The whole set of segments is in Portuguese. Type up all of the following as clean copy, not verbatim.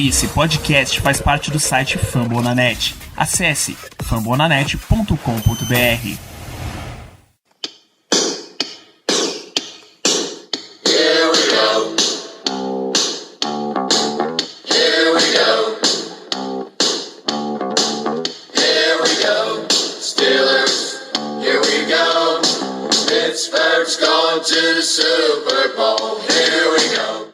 Esse podcast faz parte do site Fambonanet. Acesse fambonanet.com.br.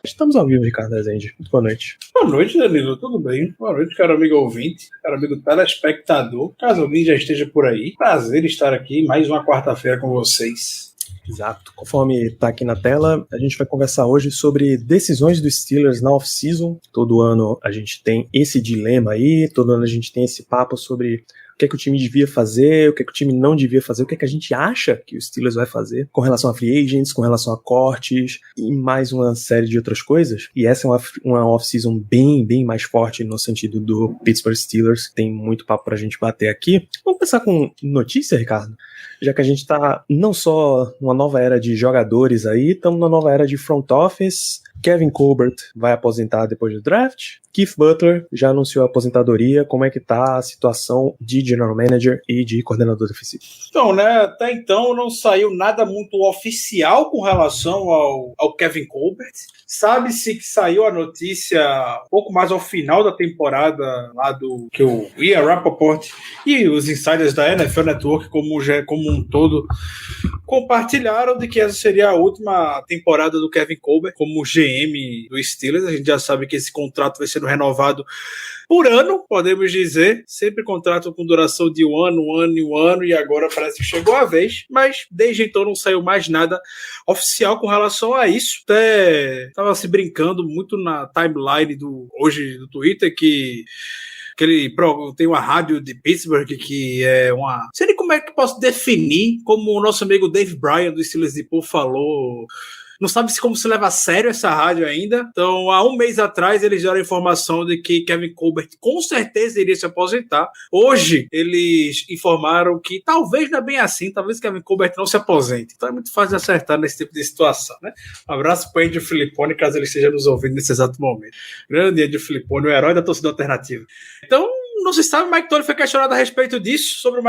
Estamos ao vivo, Ricardo Rezende. Muito boa noite. Boa noite, Danilo. Tudo bem? Boa noite, caro amigo ouvinte, caro amigo telespectador. Caso alguém já esteja por aí, prazer estar aqui mais uma quarta-feira com vocês. Exato. Conforme está aqui na tela, a gente vai conversar hoje sobre decisões dos Steelers na off-season. Todo ano a gente tem esse dilema aí, todo ano a gente tem esse papo sobre o que é que o time devia fazer, o que é que o time não devia fazer, o que é que a gente acha que o Steelers vai fazer com relação a free agents, com relação a cortes e mais uma série de outras coisas. E essa é uma off-season bem mais forte no sentido do Pittsburgh Steelers. Tem muito papo pra gente bater aqui. Vamos começar com notícia, Ricardo? Já que a gente tá não só numa nova era de jogadores aí, estamos numa nova era de front office. Kevin Colbert vai aposentar depois do draft. Keith Butler já anunciou a aposentadoria. Como é que tá a situação de General Manager e de coordenador defensivo? Então, né, até então não saiu nada muito oficial com relação ao Kevin Colbert. Sabe-se que saiu a notícia um pouco mais ao final da temporada lá do que o Ian Rapoport e os insiders da NFL Network como um todo compartilharam de que essa seria a última temporada do Kevin Colbert como GM do Steelers. A gente já sabe que esse contrato vai sendo renovado por ano, podemos dizer, sempre contrato com duração de um ano, e agora parece que chegou a vez, mas desde então não saiu mais nada oficial com relação a isso. Até estava se brincando muito na timeline hoje do Twitter que ele tem uma rádio de Pittsburgh que é uma... Não sei nem como é que posso definir, como o nosso amigo Dave Bryan do Steelers de Pool falou... Não sabe como se leva a sério essa rádio ainda. Então, há um mês atrás, eles deram a informação de que Kevin Colbert com certeza iria se aposentar. Hoje, eles informaram que talvez não é bem assim, talvez Kevin Colbert não se aposente. Então, é muito fácil de acertar nesse tipo de situação, né? Um abraço para o Andrew Filippone, caso ele esteja nos ouvindo nesse exato momento. Grande Andrew Filippone, o herói da torcida alternativa. Então, não se sabe, o Mike Tolley foi questionado a respeito disso, sobre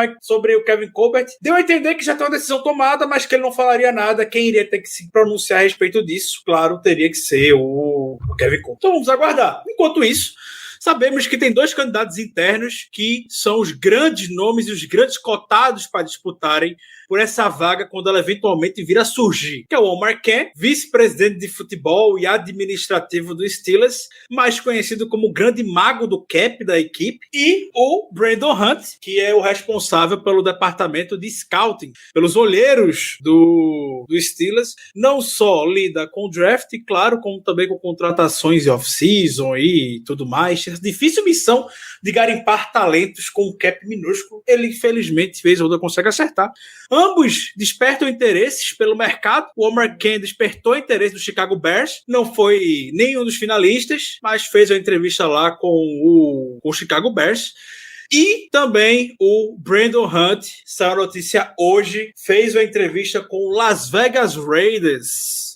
o Kevin Colbert. Deu a entender que já tem uma decisão tomada, mas que ele não falaria nada. Quem iria ter que se pronunciar a respeito disso, claro, teria que ser o Kevin Colbert. Então vamos aguardar. Enquanto isso, sabemos que tem dois candidatos internos que são os grandes nomes e os grandes cotados para disputarem por essa vaga quando ela eventualmente vir a surgir, que é o Omar Ken, vice-presidente de futebol e administrativo do Steelers, mais conhecido como o grande mago do cap da equipe, e o Brandon Hunt, que é o responsável pelo departamento de scouting, pelos olheiros do Steelers, não só lida com o draft, claro, como também com contratações e off-season e tudo mais. Essa difícil missão de garimpar talentos com um cap minúsculo, ele infelizmente vez ou outra consegue acertar. Ambos despertam interesses pelo mercado. O Omar Ken despertou interesse do Chicago Bears. Não foi nenhum dos finalistas, mas fez uma entrevista lá com o Chicago Bears. E também o Brandon Hunt, saiu a notícia hoje, fez uma entrevista com o Las Vegas Raiders.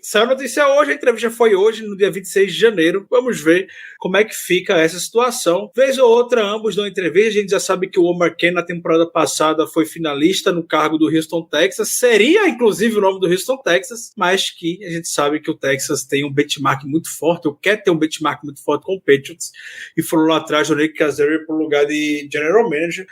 Saiu a notícia hoje, a entrevista foi hoje, no dia 26 de janeiro. Vamos ver como é que fica essa situação. Vez ou outra, ambos dão entrevista. A gente já sabe que o Omar Ken, na temporada passada, foi finalista no cargo do Houston Texas. Seria, inclusive, o nome do Houston Texas, mas que a gente sabe que o Texas tem um benchmark muito forte, ou quer ter um benchmark muito forte com o Patriots, e foram lá atrás do Nick Caserio para o lugar de General Manager.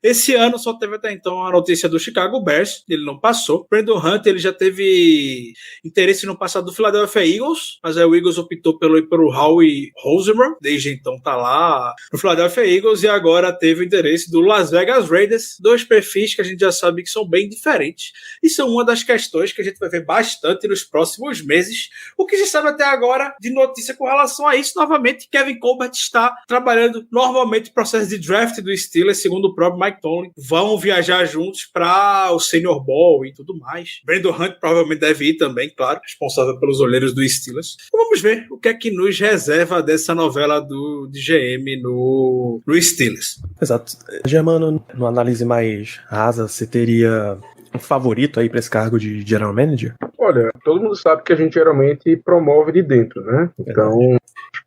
Esse ano só teve até então a notícia do Chicago Bears, ele não passou. Brandon Hunt, ele já teve interesse no passado do Philadelphia Eagles, mas aí o Eagles optou pelo Howie Roseman, desde então tá lá no Philadelphia Eagles, e agora teve o interesse do Las Vegas Raiders, dois perfis que a gente já sabe que são bem diferentes, e são uma das questões que a gente vai ver bastante nos próximos meses. O que se sabe até agora de notícia com relação a isso, novamente, Kevin Colbert está trabalhando normalmente o processo de draft do Steelers, segundo o próprio Mike Tomlin, vão viajar juntos para o Senior Bowl e tudo mais. Brandon Hunt provavelmente deve ir também, claro, responsável pelos olheiros do Steelers. Então vamos ver o que é que nos reserva dessa novela de GM no Steelers. Exato. Germano, numa análise mais rasa, você teria um favorito aí para esse cargo de General Manager? Olha, todo mundo sabe que a gente geralmente promove de dentro, né? Então,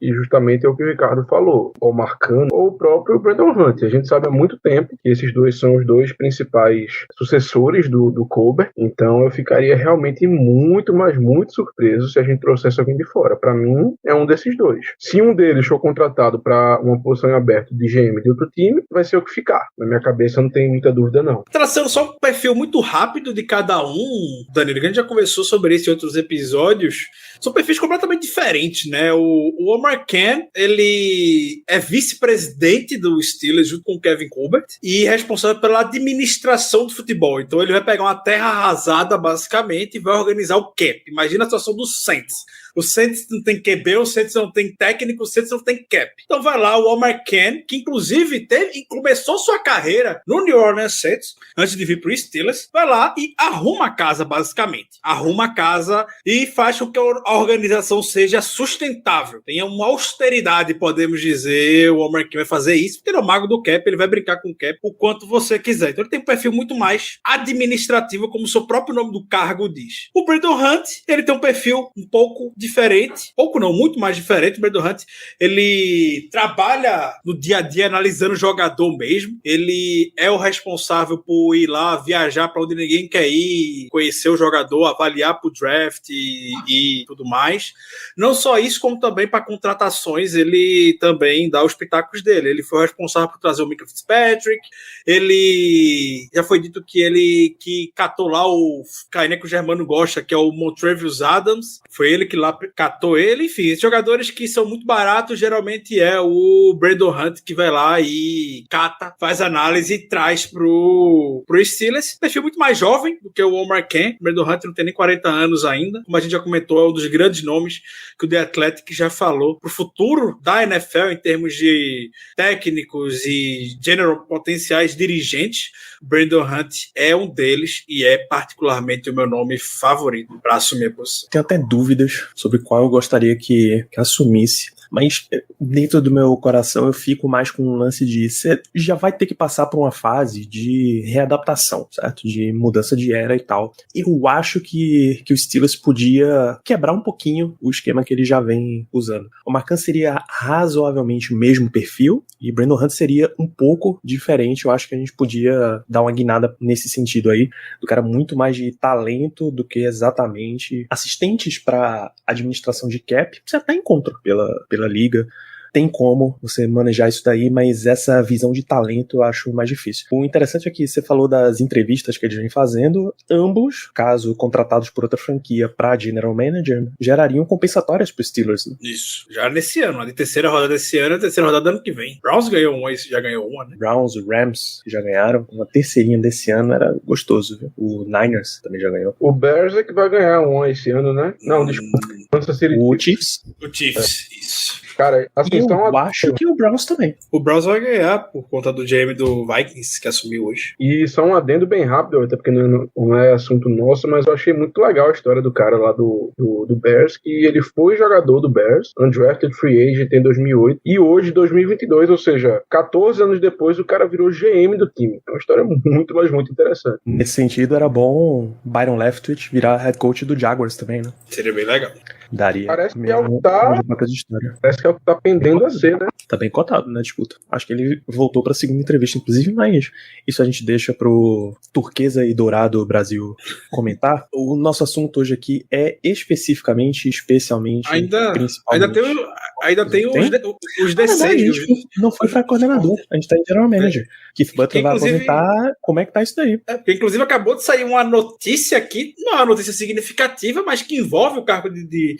e justamente é o que o Ricardo falou, o Marcano ou o próprio Brandon Hunt. A gente sabe há muito tempo que esses dois são os dois principais sucessores do Colbert, então eu ficaria realmente muito, mas muito surpreso se a gente trouxesse alguém de fora. Para mim, é um desses dois. Se um deles for contratado para uma posição em aberto de GM de outro time, vai ser o que ficar. Na minha cabeça não tem muita dúvida, não. Traçando só um perfil muito rápido de cada um, Danilo, a gente já conversou sobre isso em outros episódios, são perfis completamente diferentes, né? O Omar Khan, ele é vice-presidente do Steelers junto com o Kevin Colbert e responsável pela administração do futebol. Então ele vai pegar uma terra arrasada, basicamente, e vai organizar o cap. Imagina a situação do Saints. O Saints não tem QB, o Saints não tem técnico, o Saints não tem cap. Então vai lá o Omar Khan, que inclusive começou sua carreira no New Orleans Saints, antes de vir pro Steelers, vai lá e arruma a casa, basicamente. Arruma a casa e faz com que a organização seja sustentável. Tenha uma austeridade, podemos dizer. O Omar Khan vai fazer isso, porque ele é o mago do cap, ele vai brincar com o cap o quanto você quiser. Então ele tem um perfil muito mais administrativo, como o seu próprio nome do cargo diz. O Brandon Hunt, ele tem um perfil um pouco diferente, pouco não, muito mais diferente. O Brandon Hunt, ele trabalha no dia a dia analisando o jogador mesmo, ele é o responsável por ir lá, viajar para onde ninguém quer ir, conhecer o jogador, avaliar pro draft e tudo mais. Não só isso, como também para contratações, ele também dá os pitacos dele. Ele foi o responsável por trazer o Minka Fitzpatrick, ele já foi dito que ele que catou lá o carinha que o Germano gosta, que é o Montrevious Adams, foi ele que lá catou ele. Enfim, jogadores que são muito baratos, geralmente é o Brandon Hunt que vai lá e cata, faz análise e traz pro Steelers. Perfil muito mais jovem do que o Omar Khan. O Brandon Hunt não tem nem 40 anos ainda, como a gente já comentou, é um dos grandes nomes que o The Athletic já falou pro futuro da NFL em termos de técnicos e general potenciais dirigentes. O Brandon Hunt é um deles e é particularmente o meu nome favorito para assumir a posição. Tenho até dúvidas sobre qual eu gostaria que assumisse, mas dentro do meu coração eu fico mais com um lance de você já vai ter que passar por uma fase de readaptação, certo? De mudança de era e tal. Eu acho que o Steelers podia quebrar um pouquinho o esquema que ele já vem usando. O Marcano seria razoavelmente o mesmo perfil e Brandon Hunt seria um pouco diferente. Eu acho que a gente podia dar uma guinada nesse sentido aí, do cara muito mais de talento do que exatamente assistentes para administração de cap. Você até encontra pela liga. Tem como você manejar isso daí, mas essa visão de talento eu acho mais difícil. O interessante é que você falou das entrevistas que eles vêm fazendo, ambos, caso contratados por outra franquia para General Manager, gerariam compensatórias para os Steelers. Né? Isso, já nesse ano, a terceira rodada desse ano, a terceira rodada do ano que vem. Browns ganhou uma, já ganhou uma, né? Browns, Rams já ganharam, uma terceirinha desse ano era gostoso, viu? O Niners também já ganhou. O Bears é que vai ganhar uma esse ano, né? Não, desculpa. O Chiefs. O Chiefs, isso. Cara, assim, eu acho que o Browns também. O Browns vai ganhar por conta do GM do Vikings que assumiu hoje. E só um adendo bem rápido, até porque não é assunto nosso, mas eu achei muito legal a história do cara lá do Bears, que ele foi jogador do Bears, undrafted free agent em 2008, e hoje, 2022, ou seja, 14 anos depois, o cara virou GM do time. É uma história muito, mas muito interessante. Nesse sentido, era bom Byron Leftwich virar head coach do Jaguars também, né? Seria bem legal. Daria. Parece que é o que tá... Parece que é o que tá pendendo a ser, né? Tá bem cotado na disputa. Acho que ele voltou pra segunda entrevista, inclusive, mas isso a gente deixa pro Turquesa e Dourado Brasil comentar. O nosso assunto hoje aqui é especificamente, especialmente, principalmente... Ainda tem os desceios. Não foi pra coordenador, a gente tá em general manager. Keith Butler vai aposentar. Como é que tá isso daí? Porque, inclusive, acabou de sair uma notícia aqui, não é uma notícia significativa, mas que envolve o cargo de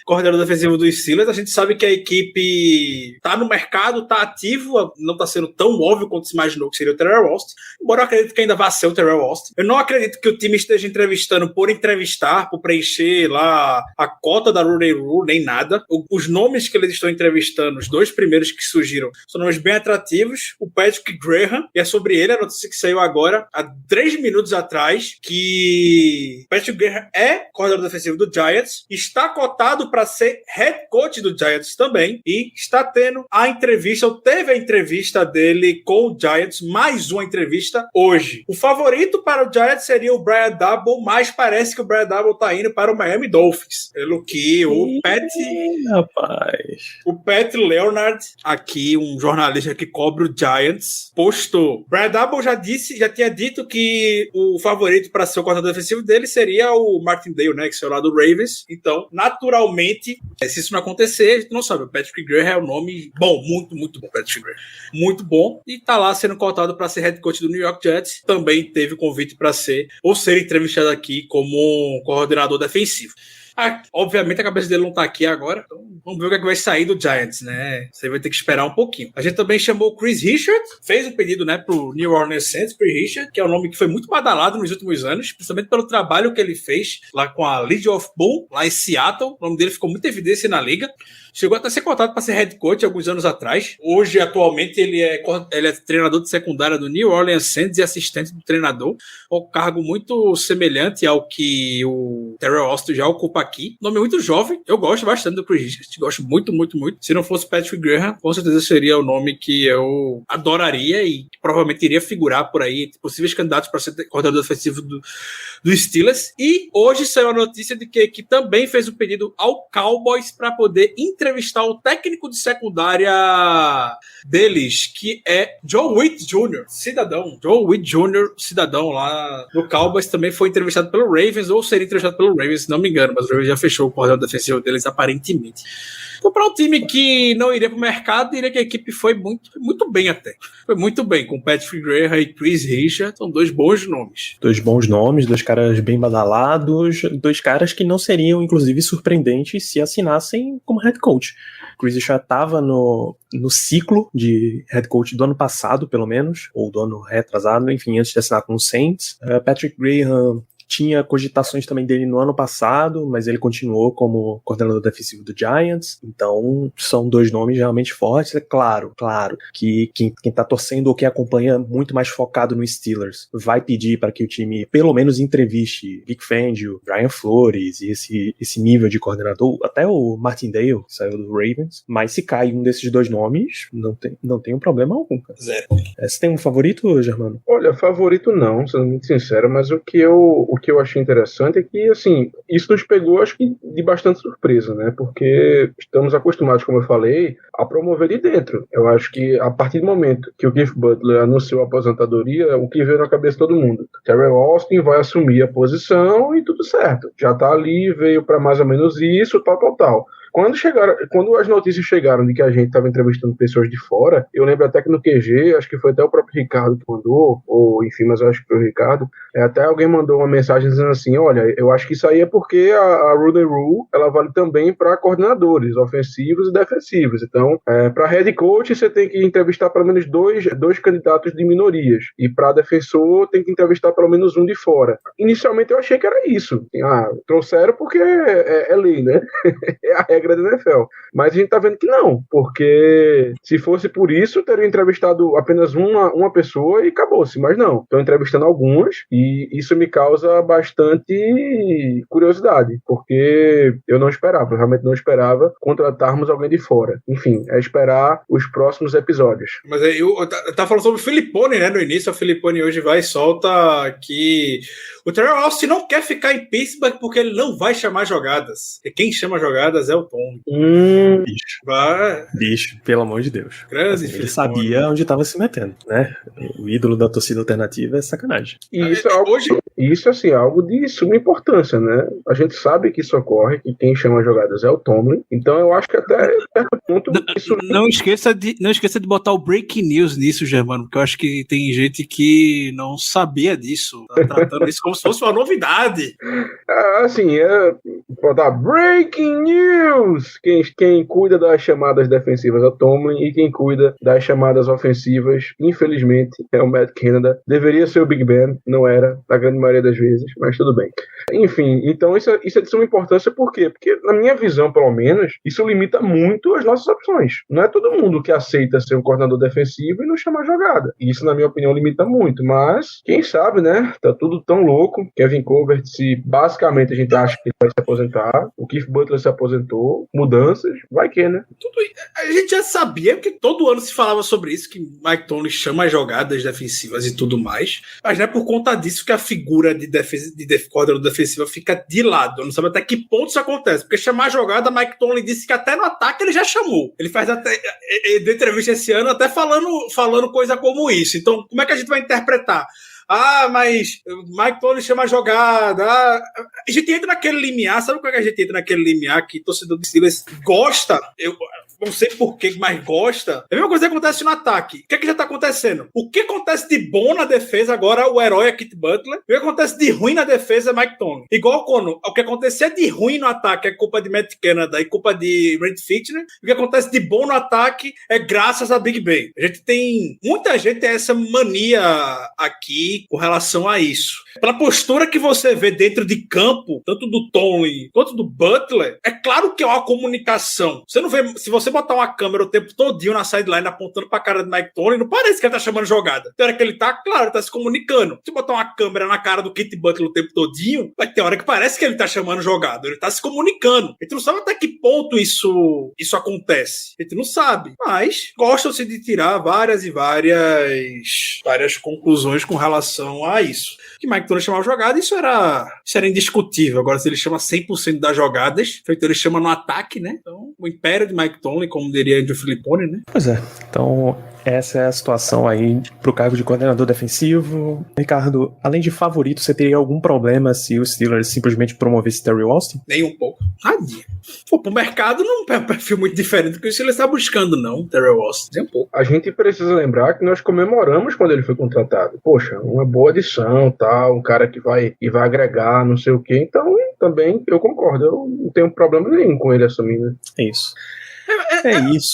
coordenador defensivo dos Steelers. A gente sabe que a equipe tá no mercado, tá ativo, não tá sendo tão óbvio quanto se imaginou que seria o Terrell Austin, embora eu acredito que ainda vai ser o Terrell Austin. Eu não acredito que o time esteja entrevistando por entrevistar, por preencher lá a cota da Rooney Rule, nem nada. Os nomes que eles estão entrevistando, os dois primeiros que surgiram, são nomes bem atrativos. O Patrick Graham, e é sobre ele a notícia que saiu agora, há 3 minutos atrás, que Patrick Graham é coordenador defensivo do Giants, está cotado para ser head coach do Giants também, e está tendo a entrevista, ou teve a entrevista dele com o Giants, mais uma entrevista hoje. O favorito para o Giants seria o Brian Daboll, mas parece que o Brian Daboll tá indo para o Miami Dolphins, pelo que o Pat Leonard, aqui um jornalista que cobre o Giants, postou. Brian Daboll já tinha dito que o favorito para ser o coordenador defensivo dele seria o Martindale, né, que saiu lá do Ravens. Então, naturalmente, se isso não acontecer, a gente não sabe. O Patrick Graham é um nome bom, muito, muito bom. Patrick Graham, muito bom, e tá lá sendo cotado para ser head coach do New York Jets. Também teve convite para ser entrevistado aqui como coordenador defensivo. Obviamente a cabeça dele não tá aqui agora, então vamos ver o que é que vai sair do Giants, né? Você vai ter que esperar um pouquinho. A gente também chamou o Chris Richard, fez um pedido, né, pro New Orleans Saints, Chris Richard, que é um nome que foi muito badalado nos últimos anos, principalmente pelo trabalho que ele fez lá com a Legion of Boom, lá em Seattle. O nome dele ficou muita evidência na liga. Chegou até a ser cotado para ser head coach alguns anos atrás. Hoje, atualmente, ele é treinador de secundária do New Orleans Saints e assistente do treinador. Um cargo muito semelhante ao que o Terrell Austin já ocupa aqui. Nome muito jovem. Eu gosto bastante do Chris Richards. Gosto muito, muito, muito. Se não fosse Patrick Graham, com certeza seria o nome que eu adoraria e provavelmente iria figurar por aí entre possíveis candidatos para ser coordenador defensivo do Steelers. E hoje saiu a notícia de que também fez um pedido ao Cowboys para poder entrevistar o técnico de secundária deles, que é Joe Witt Jr., cidadão. Joe Witt Jr., cidadão lá no Cowboys, também foi entrevistado pelo Ravens, ou seria entrevistado pelo Ravens, se não me engano, mas o Ravens já fechou o coordenador defensivo deles, aparentemente. Então, para um time que não iria para o mercado, diria que a equipe foi muito, muito bem até. Foi muito bem, com Patrick Graham e Chris Richard, são dois bons nomes. Dois bons nomes, dois caras bem badalados, dois caras que não seriam, inclusive, surpreendentes se assinassem como head coach. Chris Richard estava no ciclo de head coach do ano passado, pelo menos, ou do ano retrasado, enfim, antes de assinar com o Saints. Patrick Graham tinha cogitações também dele no ano passado, mas ele continuou como coordenador defensivo do Giants. Então, são dois nomes realmente fortes. É claro que quem tá torcendo ou quem acompanha muito mais focado no Steelers vai pedir para que o time pelo menos entreviste Vic Fangio, Brian Flores e esse nível de coordenador, até o Martindale, que saiu do Ravens. Mas se cai um desses dois nomes, não tem um problema algum, cara. Zero. Você tem um favorito, Germano? Olha, favorito não, sendo muito sincero, mas o que eu achei interessante é que, assim, isso nos pegou, acho que, de bastante surpresa, né? Porque estamos acostumados, como eu falei, a promover de dentro. Eu acho que, a partir do momento que o Keith Butler anunciou a aposentadoria, o que veio na cabeça de todo mundo? Terrell Austin vai assumir a posição e tudo certo. Já tá ali, veio para mais ou menos isso, tal. Quando as notícias chegaram de que a gente estava entrevistando pessoas de fora, eu lembro até que no QG, acho que foi até o próprio Ricardo que mandou, ou enfim, mas eu acho que foi o Ricardo, até alguém mandou uma mensagem dizendo assim, olha, eu acho que isso aí é porque a Rule Rule, ela vale também para coordenadores ofensivos e defensivos. Então, para head coach, você tem que entrevistar pelo menos dois candidatos de minorias, e para defensor, tem que entrevistar pelo menos um de fora. Inicialmente eu achei que era isso. Trouxeram porque é lei, né? É a regra da NFL. Mas a gente tá vendo que não, porque se fosse por isso, teria entrevistado apenas uma pessoa e acabou-se, mas não. Estou entrevistando algumas e isso me causa bastante curiosidade, porque eu realmente não esperava contratarmos alguém de fora. Enfim, é esperar os próximos episódios. Mas eu tava falando sobre o Filippone, né, no início. O Filippone hoje vai e solta que o Terrell Austin não quer ficar em Pittsburgh porque ele não vai chamar jogadas. E quem chama jogadas é o Tom. Bicho, pelo amor de Deus. Grande ele sabia onde estava se metendo, né? O ídolo da torcida alternativa é sacanagem. E isso é algo de suma importância, né? A gente sabe que isso ocorre, que quem chama jogadas é o Tomlin. Então eu acho que até certo ponto isso... Não esqueça de botar o breaking news nisso, Germano, porque eu acho que tem gente que não sabia disso, tá tratando isso como se fosse uma novidade. Assim, botar breaking news! Quem cuida das chamadas defensivas é o Tomlin e quem cuida das chamadas ofensivas, infelizmente, é o Matt Canada. Deveria ser o Big Ben, não era. A grande maioria maioria das vezes, mas tudo bem. Enfim, então isso é de suma importância, por quê? Porque, na minha visão, pelo menos, isso limita muito as nossas opções. Não é todo mundo que aceita ser um coordenador defensivo e não chamar jogada. Isso, na minha opinião, limita muito, mas quem sabe, né? Tá tudo tão louco. Kevin Colbert, se basicamente a gente acha que ele vai se aposentar, o Keith Butler se aposentou, mudanças, vai que, né? A gente já sabia, porque todo ano se falava sobre isso, que Mike Tomlin chama as jogadas defensivas e tudo mais, mas não é por conta disso que a figura de coordenador defensiva fica de lado. Eu não sabe até que ponto isso acontece, porque chamar a jogada, Mike Tomlin disse que até no ataque ele já chamou. Ele faz até de entrevista esse ano até falando coisa como isso. Então, como é que a gente vai interpretar? Mas Mike Tomlin chama a jogada. A gente entra naquele limiar. Sabe como é que a gente entra naquele limiar que torcedor do Steelers gosta? Eu não sei por que, mas gosta. É a mesma coisa que acontece no ataque. O que é que já tá acontecendo? O que acontece de bom na defesa agora, o herói é Keith Butler. O que acontece de ruim na defesa é Mike Tomlin. Igual quando o que acontecia de ruim no ataque é culpa de Matt Canada e culpa de Randy Fichtner. O que acontece de bom no ataque é graças a Big Ben. Muita gente tem essa mania aqui com relação a isso. Pela postura que você vê dentro de campo, tanto do Tomlin quanto do Butler, é claro que é uma comunicação. Você não vê, se você botar uma câmera o tempo todinho na sideline apontando pra cara do Mike Tomlin, não parece que ele tá chamando jogada. Tem hora que ele tá, claro, ele tá se comunicando. Se botar uma câmera na cara do Keith Butler o tempo todinho, vai ter hora que parece que ele tá chamando jogada. Ele tá se comunicando. A gente não sabe até que ponto isso acontece. A gente não sabe. Mas gostam-se de tirar várias conclusões com relação a isso. Que Mike Tomlin chamava jogada, isso era indiscutível. Agora, se ele chama 100% das jogadas, feito ele chama no ataque, né? Então, o império de Mike Tomlin, como diria Andrew Filippone, né? Pois é. Então, essa é a situação aí pro cargo de coordenador defensivo. Ricardo, além de favorito, você teria algum problema se o Steelers simplesmente promovesse Terry Austin? Nem um pouco. Nadinha. Pro mercado não é um perfil muito diferente do que o Steelers está buscando, não, Terry Austin. Nem um pouco. A gente precisa lembrar que nós comemoramos quando ele foi contratado. Poxa, uma boa adição, tal, um cara que vai agregar, não sei o quê. Então, também, eu concordo. Eu não tenho problema nenhum com ele assumindo. É isso. É isso.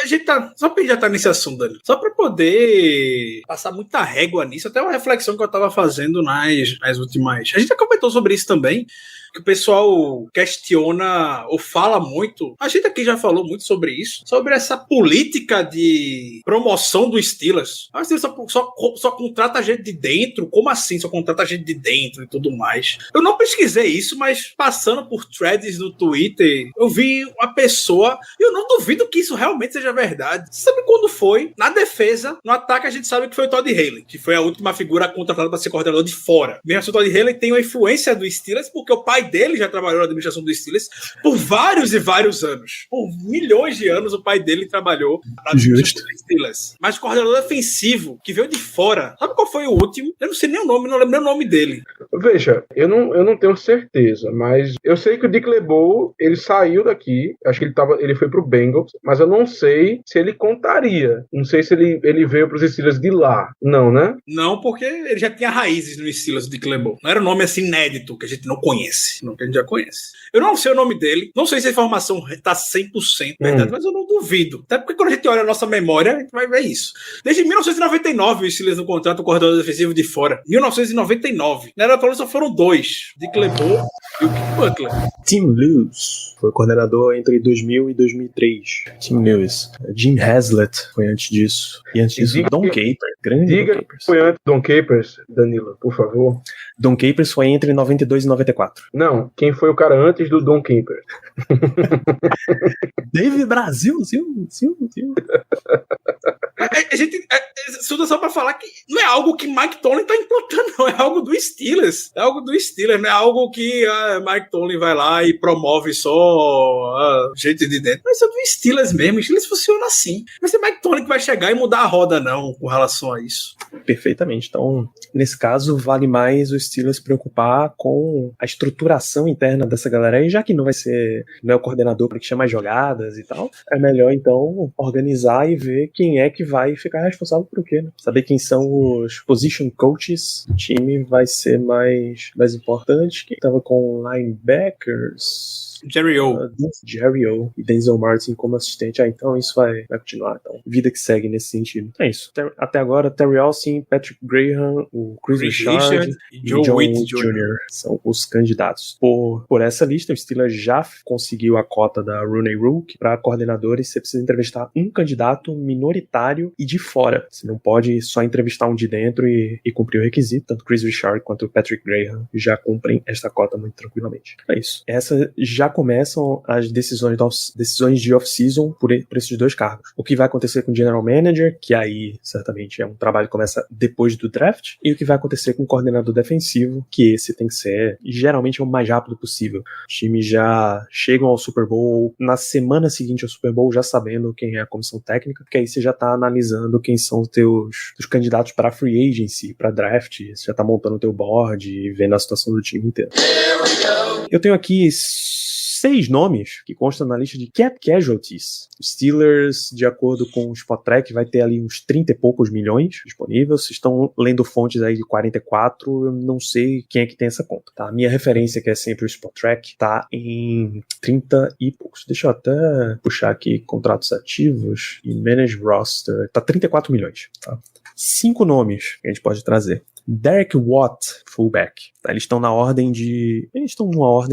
A gente tá. Só pra gente já tá nesse assunto, Dani. Só pra poder passar muita régua nisso, até uma reflexão que eu tava fazendo nas últimas. A gente já comentou sobre isso também. Que o pessoal questiona ou fala muito, a gente aqui já falou muito sobre isso, sobre essa política de promoção do Steelers. A Steelers só contrata gente de dentro? Como assim só contrata gente de dentro e tudo mais? Eu não pesquisei isso, mas passando por threads no Twitter, eu vi uma pessoa, e eu não duvido que isso realmente seja verdade. Você sabe quando foi? Na defesa, no ataque a gente sabe que foi o Todd Haley, que foi a última figura contratada para ser coordenador de fora. Mesmo assim, o Todd Haley tem uma influência do Steelers, porque o pai dele já trabalhou na administração do Steelers por vários e vários anos. Por milhões de anos o pai dele trabalhou na administração do Steelers. Mas o coordenador defensivo, que veio de fora, sabe qual foi o último? Eu não sei nem o nome, não lembro nem o nome dele. Veja, eu não tenho certeza, mas eu sei que o Dick LeBeau, ele saiu daqui, acho que ele foi pro Bengals, mas eu não sei se ele contaria. Não sei se ele veio pros Steelers de lá. Não, né? Não, porque ele já tinha raízes no Steelers, o Dick LeBeau. Não era um nome assim inédito, que a gente não conhece. Não, que a gente já conhece. Eu não sei o nome dele, não sei se a informação tá 100% verdade, mas eu não duvido. Até porque quando a gente olha a nossa memória, a gente vai ver isso. Desde 1999 o Steelers não contrata o coordenador defensivo de fora. 1999. Na era atual só foram dois. Dick LeBeau e o Keith Butler. Tim Lewis foi coordenador entre 2000 e 2003. Tim Lewis. Jim Haslett foi antes disso. E antes disso, Don Capers. Grande Don Capers. Foi antes Don Capers, Danilo, por favor. Don Capers foi entre 92 e 94. Não, quem foi o cara antes do Don Capers? David Brasil, sim. A gente estuda só pra falar que não é algo que Mike Tomlin tá implantando, não. É algo do Steelers. É algo do Steelers, não é algo que Mike Tomlin vai lá e promove só gente de dentro. Mas é do Steelers mesmo. O Steelers funciona assim. Não vai ser Mike Tomlin que vai chegar e mudar a roda, não, com relação a isso. Perfeitamente. Então, nesse caso, vale mais o Steelers se preocupar com a estruturação interna dessa galera aí, já que não é o coordenador para que chama as jogadas e tal. É melhor, então, organizar e ver quem é que vai ficar responsável por quê, né? Saber quem são os position coaches do time vai ser mais importante. Quem tava com linebackers... Jerry O. Jerry O e Denzel Martin como assistente. Então isso vai continuar. Então, vida que segue nesse sentido. É isso. Até agora, Terry Austin, Patrick Graham, o Chris Richard e Joe Witt Jr. são os candidatos. Por essa lista, o Steelers já conseguiu a cota da Rooney Rule. Para coordenadores, você precisa entrevistar um candidato minoritário e de fora. Você não pode só entrevistar um de dentro e cumprir o requisito. Tanto Chris Richard quanto o Patrick Graham já cumprem esta cota muito tranquilamente. É isso. Essas já começam as decisões de off-season por esses dois cargos. O que vai acontecer com o General Manager, que aí certamente é um trabalho que começa depois do draft, e o que vai acontecer com o coordenador defensivo, que esse tem que ser geralmente o mais rápido possível. Os times já chegam ao Super Bowl na semana seguinte ao Super Bowl já sabendo quem é a comissão técnica, porque aí você já tá analisando quem são os teus candidatos para free agency, para draft, você já tá montando o teu board e vendo a situação do time inteiro. Eu tenho aqui 6 nomes que constam na lista de cap casualties. Steelers, de acordo com o Spotrac, vai ter ali uns 30 e poucos milhões disponíveis. Vocês estão lendo fontes aí de 44, eu não sei quem é que tem essa conta, tá? A minha referência, que é sempre o Spotrac, tá em 30 e poucos. Deixa eu até puxar aqui contratos ativos e manage roster. Tá 34 milhões, tá? 5 nomes que a gente pode trazer. Derek Watt, fullback. Tá, eles estão numa ordem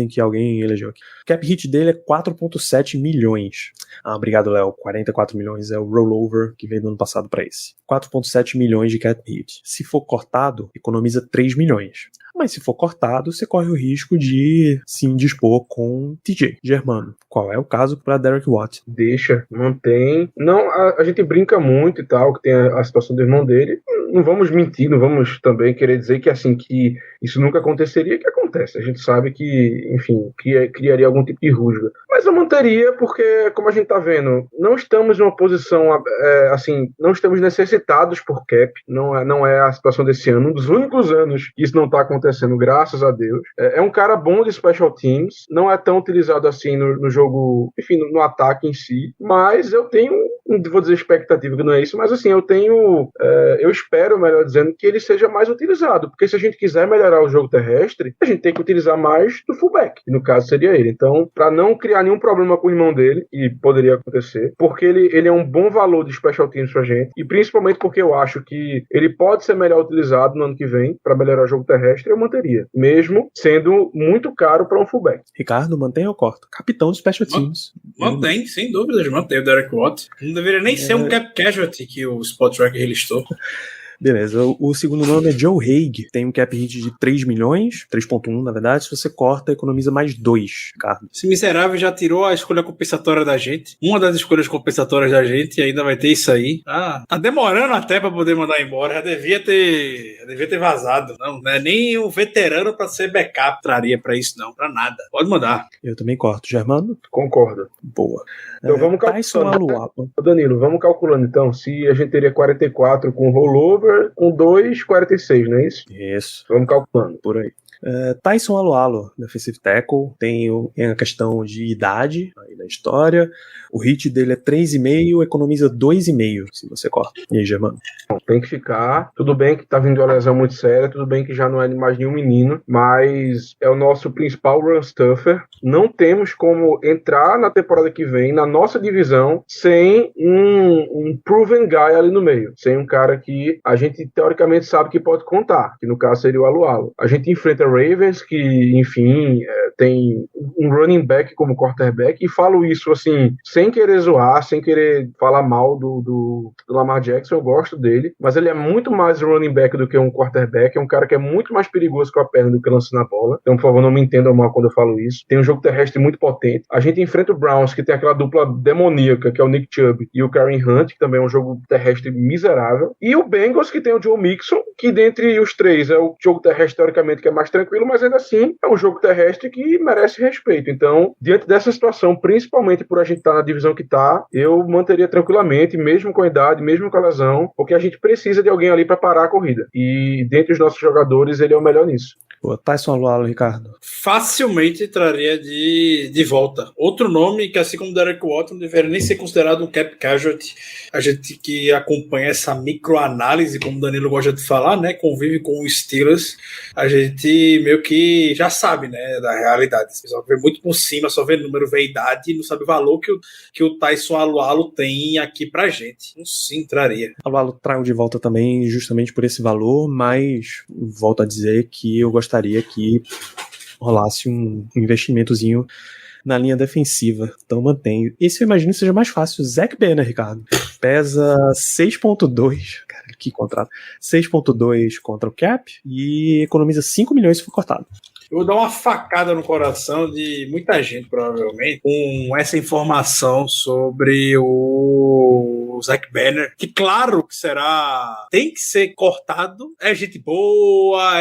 que alguém elegeu aqui. O cap hit dele é 4,7 milhões. Obrigado, Léo. 44 milhões é o rollover que veio do ano passado para esse. 4,7 milhões de cap hit. Se for cortado, economiza 3 milhões. Mas se for cortado, você corre o risco de se indispor com TJ Germano. Qual é o caso para Derek Watt? Deixa, mantém. Não, a gente brinca muito e tal, que tem a situação do irmão dele. Não vamos mentir, não vamos também querer dizer que assim, que isso nunca aconteceria, que acontece. A gente sabe que, enfim, criaria algum tipo de rusga. Mas eu manteria porque, como a gente tá vendo, não estamos em uma posição, assim, não estamos necessitados por cap, não é a situação desse ano, um dos únicos anos que isso não tá acontecendo, graças a Deus. É um cara bom de special teams, não é tão utilizado assim no jogo, enfim, no ataque em si, mas eu tenho, não vou dizer expectativa que não é isso, mas assim, eu espero, melhor dizendo, que ele seja mais utilizado, porque se a gente quiser melhorar o jogo terrestre, a gente tem que utilizar mais do fullback, que no caso seria ele. Então, para não criar nenhum problema com o irmão dele, e poderia acontecer, porque ele é um bom valor de special teams pra gente, e principalmente porque eu acho que ele pode ser melhor utilizado no ano que vem, para melhorar o jogo terrestre, eu manteria, mesmo sendo muito caro para um fullback. Ricardo, mantém ou corta? Capitão dos special teams. Mantém, sem dúvidas, mantém o Derek Watt. Não deveria nem ser um cap casualty que o Spotrac relistou. Beleza, o segundo nome é Joe Haig, tem um cap hit de 3 milhões, 3,1 na verdade, se você corta, economiza mais 2, Carlos. Esse miserável já tirou a escolha compensatória da gente, uma das escolhas compensatórias da gente, e ainda vai ter isso aí. Tá demorando até pra poder mandar embora, já devia ter vazado, não é nem um veterano pra ser backup traria pra isso não, pra nada, pode mandar. Eu também corto, Germano? Concordo. Boa. Então vamos calculando. Danilo, vamos calculando então, se a gente teria 44 com rollover, com 2, 46, não é isso? Isso. Vamos calculando. Por aí. Tyson Alualo, defensive tackle, tem a questão de idade aí na história. O hit dele é 3,5, economiza 2,5 se você corta. E aí, Germano? Tem que ficar. Tudo bem que tá vindo uma lesão muito séria, tudo bem que já não é mais nenhum menino, mas é o nosso principal run stuffer. Não temos como entrar na temporada que vem, na nossa divisão, sem um proven guy ali no meio. Sem um cara que a gente teoricamente sabe que pode contar, que no caso seria o Alualo. A gente enfrenta Ravens, que, enfim, tem um running back como quarterback, e falo isso, assim, sem querer zoar, sem querer falar mal do Lamar Jackson, eu gosto dele, mas ele é muito mais running back do que um quarterback, é um cara que é muito mais perigoso com a perna do que lançando a bola, então, por favor, não me entendam mal quando eu falo isso. Tem um jogo terrestre muito potente. A gente enfrenta o Browns, que tem aquela dupla demoníaca, que é o Nick Chubb e o Kareem Hunt, que também é um jogo terrestre miserável, e o Bengals, que tem o Joe Mixon, que dentre os três é o jogo terrestre, teoricamente, que é mais tranquilo, mas ainda assim é um jogo terrestre que merece respeito. Então, diante dessa situação, principalmente por a gente estar na divisão que está, eu manteria tranquilamente, mesmo com a idade, mesmo com a lesão, porque a gente precisa de alguém ali para parar a corrida. E dentre os nossos jogadores, ele é o melhor nisso. Pô, Tyson Alualo, Ricardo. Facilmente traria de volta. Outro nome que, assim como Derek Walton, deveria nem ser considerado um cap casualty. A gente que acompanha essa microanálise, como o Danilo gosta de falar, né, convive com os Steelers, a gente meio que já sabe, né, da realidade. Você só vê muito por cima, só vê número, vê idade e não sabe o valor que o Tyson Alualo tem aqui pra gente. Sim, traria. Alualo trago de volta também justamente por esse valor, mas volto a dizer que eu gostaria que rolasse um investimentozinho na linha defensiva. Então mantenho. Esse eu imagino que seja mais fácil. Zach Banner, Ricardo. Pesa 6.2. Cara, que contrato. 6.2 contra o cap e economiza 5 milhões se for cortado. Eu vou dar uma facada no coração de muita gente, provavelmente, com essa informação sobre o Zach Banner, que claro que tem que ser cortado, é gente boa,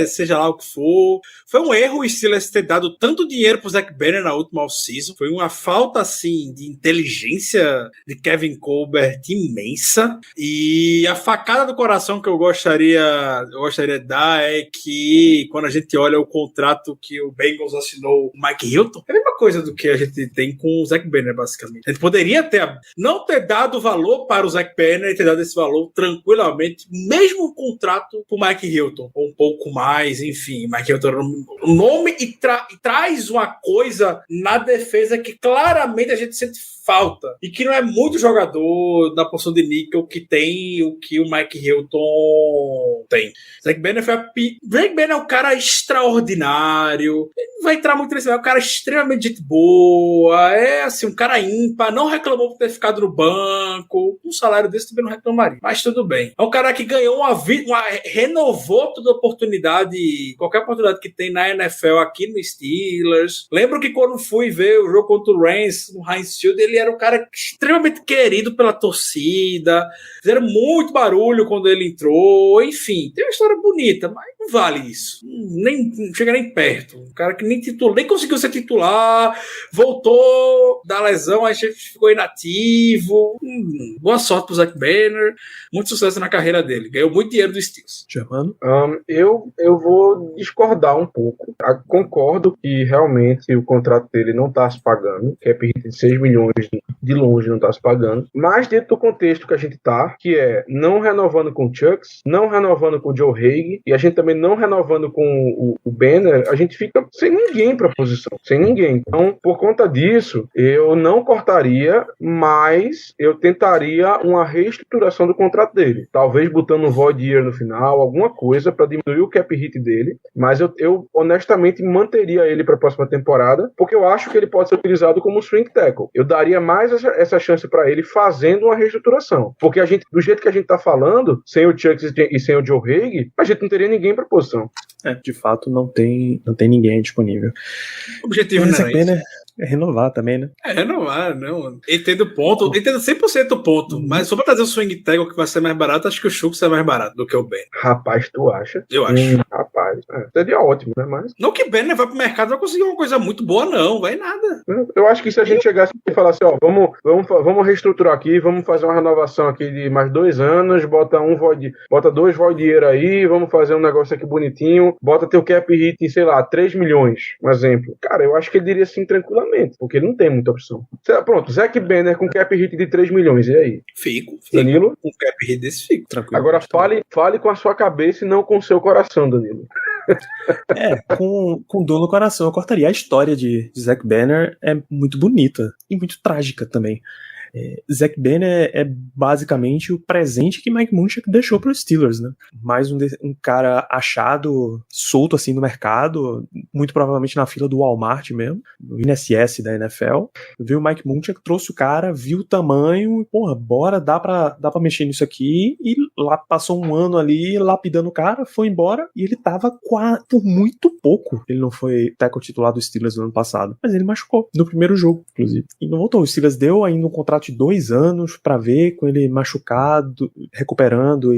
seja lá o que for. Foi um erro o Steelers ter dado tanto dinheiro pro Zach Banner na última off-season, foi uma falta, assim, de inteligência de Kevin Colbert imensa, e a facada do coração que eu gostaria de dar é que, quando a gente olha o contrato que o Bengals assinou o Mike Hilton, é a mesma coisa do que a gente tem com o Zach Banner, basicamente. A gente poderia não ter dado valor para o Zach Banner e ter dado esse valor tranquilamente, mesmo o contrato pro Mike Hilton, ou um pouco mais, enfim. Mike Hilton era um nome e traz uma coisa na defesa que claramente a gente sente falta, e que não é muito jogador na posição de níquel que tem o que o Mike Hilton tem. Zach Banner Zach Banner é um cara extraordinário, ele não vai entrar muito nesse, é um cara extremamente gente boa, é assim, um cara ímpar, não reclamou por ter ficado no banco, um salário desse também não reclamaria, mas tudo bem. É um cara que ganhou renovou toda oportunidade, qualquer oportunidade que tem na NFL aqui no Steelers. Lembro que quando fui ver o jogo contra o Rams no Heinz Field, ele era um cara extremamente querido pela torcida, fizeram muito barulho quando ele entrou, enfim, tem uma história bonita, mas não vale isso, não chega nem perto. Um cara que nem conseguiu ser titular, voltou da lesão, aí ficou inativo. Boa sorte pro Zach Banner, muito sucesso na carreira dele, ganhou muito dinheiro do Steelers. Germano? Eu vou discordar um pouco. Concordo que realmente o contrato dele não está se pagando, cap hit de 6 milhões de longe não está se pagando, mas dentro do contexto que a gente tá, que é não renovando com o Chucks, não renovando com o Joe Haig, e a gente também não renovando com o Banner, a gente fica sem ninguém para a posição, sem ninguém. Então, por conta disso, eu não cortaria, mas eu tentaria uma reestruturação do contrato dele, talvez botando um void year no final, alguma coisa para diminuir o cap hit dele, mas eu honestamente manteria ele para a próxima temporada, porque eu acho que ele pode ser utilizado como swing tackle. Eu daria mais essa chance para ele fazendo uma reestruturação, porque a gente, do jeito que a gente tá falando, sem o Chucks e sem o Joe Haig, a gente não teria ninguém para posição. De fato, não tem ninguém disponível. O objetivo não é esse. É renovar também, né? É renovar, não. Entendo o ponto, entendo 100% o ponto, mas só pra trazer o swing tackle que vai ser mais barato, acho que o Chucks é mais barato do que o Ben. Rapaz, tu acha? Eu acho. Rapaz, seria ótimo, né? Mas... Não que o Ben vai pro mercado vai conseguir uma coisa muito boa, não, vai nada. Eu acho que se a gente chegasse e falasse, ó, vamos reestruturar aqui, vamos fazer uma renovação aqui de mais 2 anos, bota 2 void year aí, vamos fazer um negócio aqui bonitinho, bota teu cap hit em, sei lá, 3 milhões, um exemplo. Cara, eu acho que ele diria sim tranquilamente, porque ele não tem muita opção. Pronto, Zach Banner com cap hit de 3 milhões, e aí? Fico. Danilo? Com cap hit desse fico. Tranquilo. Agora fale com a sua cabeça e não com o seu coração, Danilo. Com dor no coração, eu cortaria. A história de Zach Banner é muito bonita e muito trágica também. Zach Banner é basicamente o presente que Mike Munchak deixou para os Steelers, né? Mais um cara achado, solto assim no mercado, muito provavelmente na fila do Walmart mesmo, no INSS da NFL. Viu o Mike Munchak, trouxe o cara, viu o tamanho, e, porra, bora, dá pra mexer nisso aqui, e lá passou um ano ali lapidando o cara, foi embora, e ele tava por muito pouco. Ele não foi tackle titular dos Steelers no ano passado, mas ele machucou no primeiro jogo, inclusive, e não voltou. O Steelers deu ainda um contrato contrato de 2 anos pra ver com ele machucado, recuperando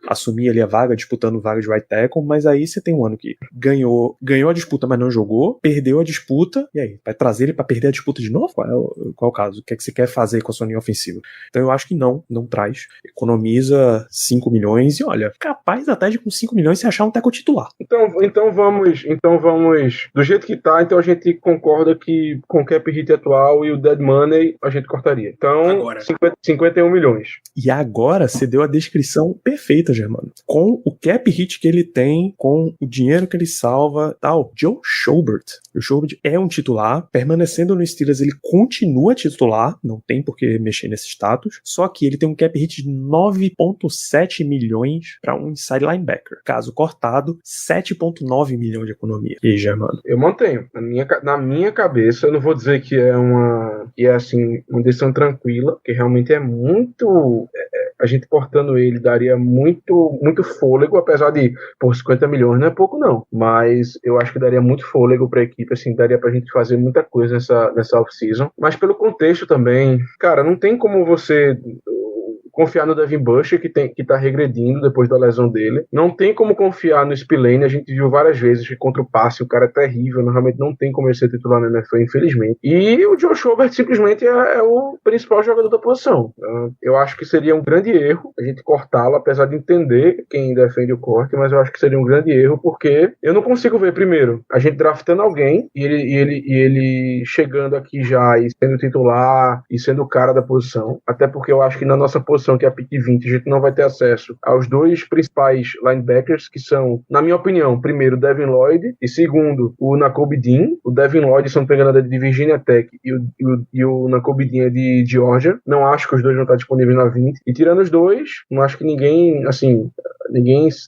assumir ali a vaga, disputando vaga de right tackle, mas aí você tem um ano que ganhou a disputa, mas não jogou, perdeu a disputa, e aí? Vai trazer ele pra perder a disputa de novo? Qual é o caso? O que é que você quer fazer com a sua linha ofensiva? Então eu acho que não traz. Economiza 5 milhões e olha, capaz até de com 5 milhões você achar um tackle titular. Então vamos, do jeito que tá, então a gente concorda que com o cap hit atual e o dead money a gente cortaria. Então, Agora. 51 milhões. E agora você deu a descrição perfeita, Germano. Com o cap hit que ele tem, com o dinheiro que ele salva, tal. Joe Schobert. O Schobert é um titular, permanecendo no Steelers ele continua titular, não tem por que mexer nesse status, só que ele tem um cap hit de 9,7 milhões para um inside linebacker. Caso cortado, 7,9 milhões de economia. E aí, Germano? Eu mantenho. Na minha cabeça, eu não vou dizer que é assim, uma decisão tranquila, que realmente é muito... a gente cortando ele daria muito, muito fôlego, apesar de, por 50 milhões não é pouco não, mas eu acho que daria muito fôlego pra equipe, assim, daria pra gente fazer muita coisa nessa off-season, mas pelo contexto também, cara, não tem como você confiar no Devin Bush, que tá regredindo depois da lesão dele. Não tem como confiar no Spillane, a gente viu várias vezes que contra o passe o cara é terrível, realmente não tem como ele ser titular na NFL, infelizmente. E o Joe Schobert simplesmente é o principal jogador da posição. Eu acho que seria um grande erro a gente cortá-lo, apesar de entender quem defende o corte, mas eu acho que seria um grande erro, porque eu não consigo ver, primeiro, a gente draftando alguém e ele chegando aqui já e sendo titular e sendo o cara da posição, até porque eu acho que na nossa posição, que é a pick 20, a gente não vai ter acesso aos dois principais linebackers, que são, na minha opinião, primeiro, Devin Lloyd, e segundo, o Nakobe Dean. O Devin Lloyd, se não me engano, é de Virginia Tech, e o Nakobe Dean é de Georgia. Não acho que os dois vão estar disponíveis na 20. E tirando os dois, não acho que ninguém,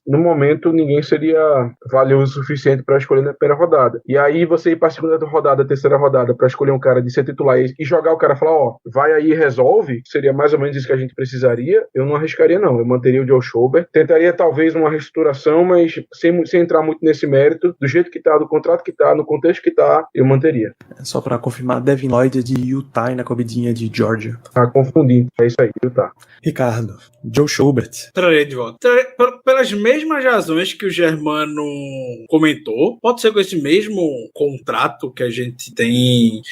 no momento, ninguém seria valioso o suficiente para escolher na primeira rodada. E aí você ir para a segunda rodada, terceira rodada, para escolher um cara de ser titular e jogar o cara e falar, vai aí e resolve, seria mais ou menos isso que a gente precisaria. Eu não arriscaria não, eu manteria o Joe Schobert, tentaria talvez uma reestruturação, mas sem entrar muito nesse mérito, do jeito que tá, do contrato que tá, no contexto que tá, eu manteria. Só para confirmar, Devin Lloyd é de Utah e na cobidinha de Georgia. Tá confundindo, é isso aí, Utah. Ricardo, Joe Schobert. Trarei de volta. Pelas mesmas razões que o Germano comentou, pode ser com esse mesmo contrato que a gente tem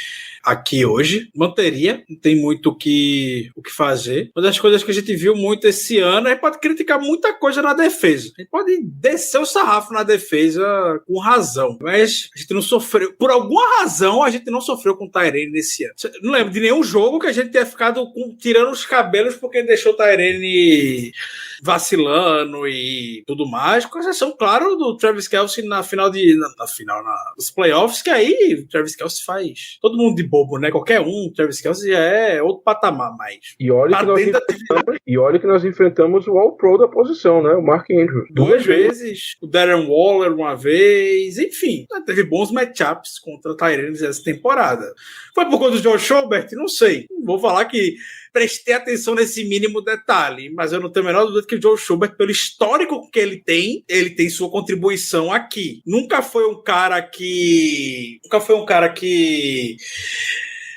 aqui hoje, manteria, não tem muito o que fazer. Uma das coisas que a gente viu muito esse ano, a gente pode criticar muita coisa na defesa. A gente pode descer o sarrafo na defesa com razão, mas a gente não sofreu, por alguma razão, a gente não sofreu com o Tyrene nesse ano. Não lembro de nenhum jogo que a gente tenha ficado tirando os cabelos porque deixou o Tyrene vacilando e tudo mais, com exceção, claro, do Travis Kelce na final nos playoffs, que aí o Travis Kelce faz todo mundo de bobo, né? Qualquer um, o Travis Kelce já é outro patamar, mas e olha que nós enfrentamos o All-Pro da posição, né? O Mark Andrews. Duas vezes, o Darren Waller uma vez, enfim, teve bons matchups contra Tyranns essa temporada. Foi por conta do Joe Schobert? Não sei. Vou falar que prestei atenção nesse mínimo detalhe, mas eu não tenho a menor dúvida que o Joe Schobert, pelo histórico que ele tem sua contribuição aqui. Nunca foi um cara que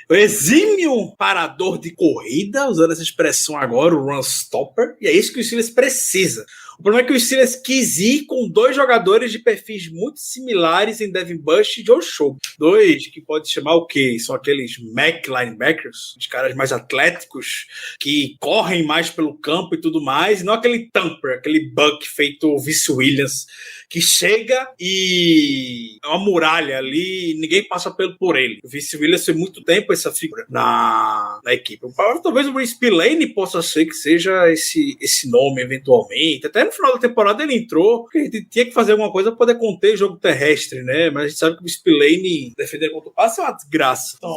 o exímio parador de corrida, usando essa expressão agora, o run stopper, e é isso que o Steelers precisa. O problema é que o Steelers quis ir com dois jogadores de perfis muito similares em Devin Bush e Joe Schobert. Dois que pode chamar o quê? São aqueles Mac linebackers, os caras mais atléticos, que correm mais pelo campo e tudo mais, e não aquele thumper, aquele buck feito Vince Williams, que chega e é uma muralha ali e ninguém passa por ele. O Vince Williams foi muito tempo essa figura na equipe. Talvez o Spillane possa ser que seja esse nome eventualmente. Até no final da temporada ele entrou, porque a gente tinha que fazer alguma coisa para poder conter o jogo terrestre, né? Mas a gente sabe que o Spillane defender contra o passe é uma desgraça. Então,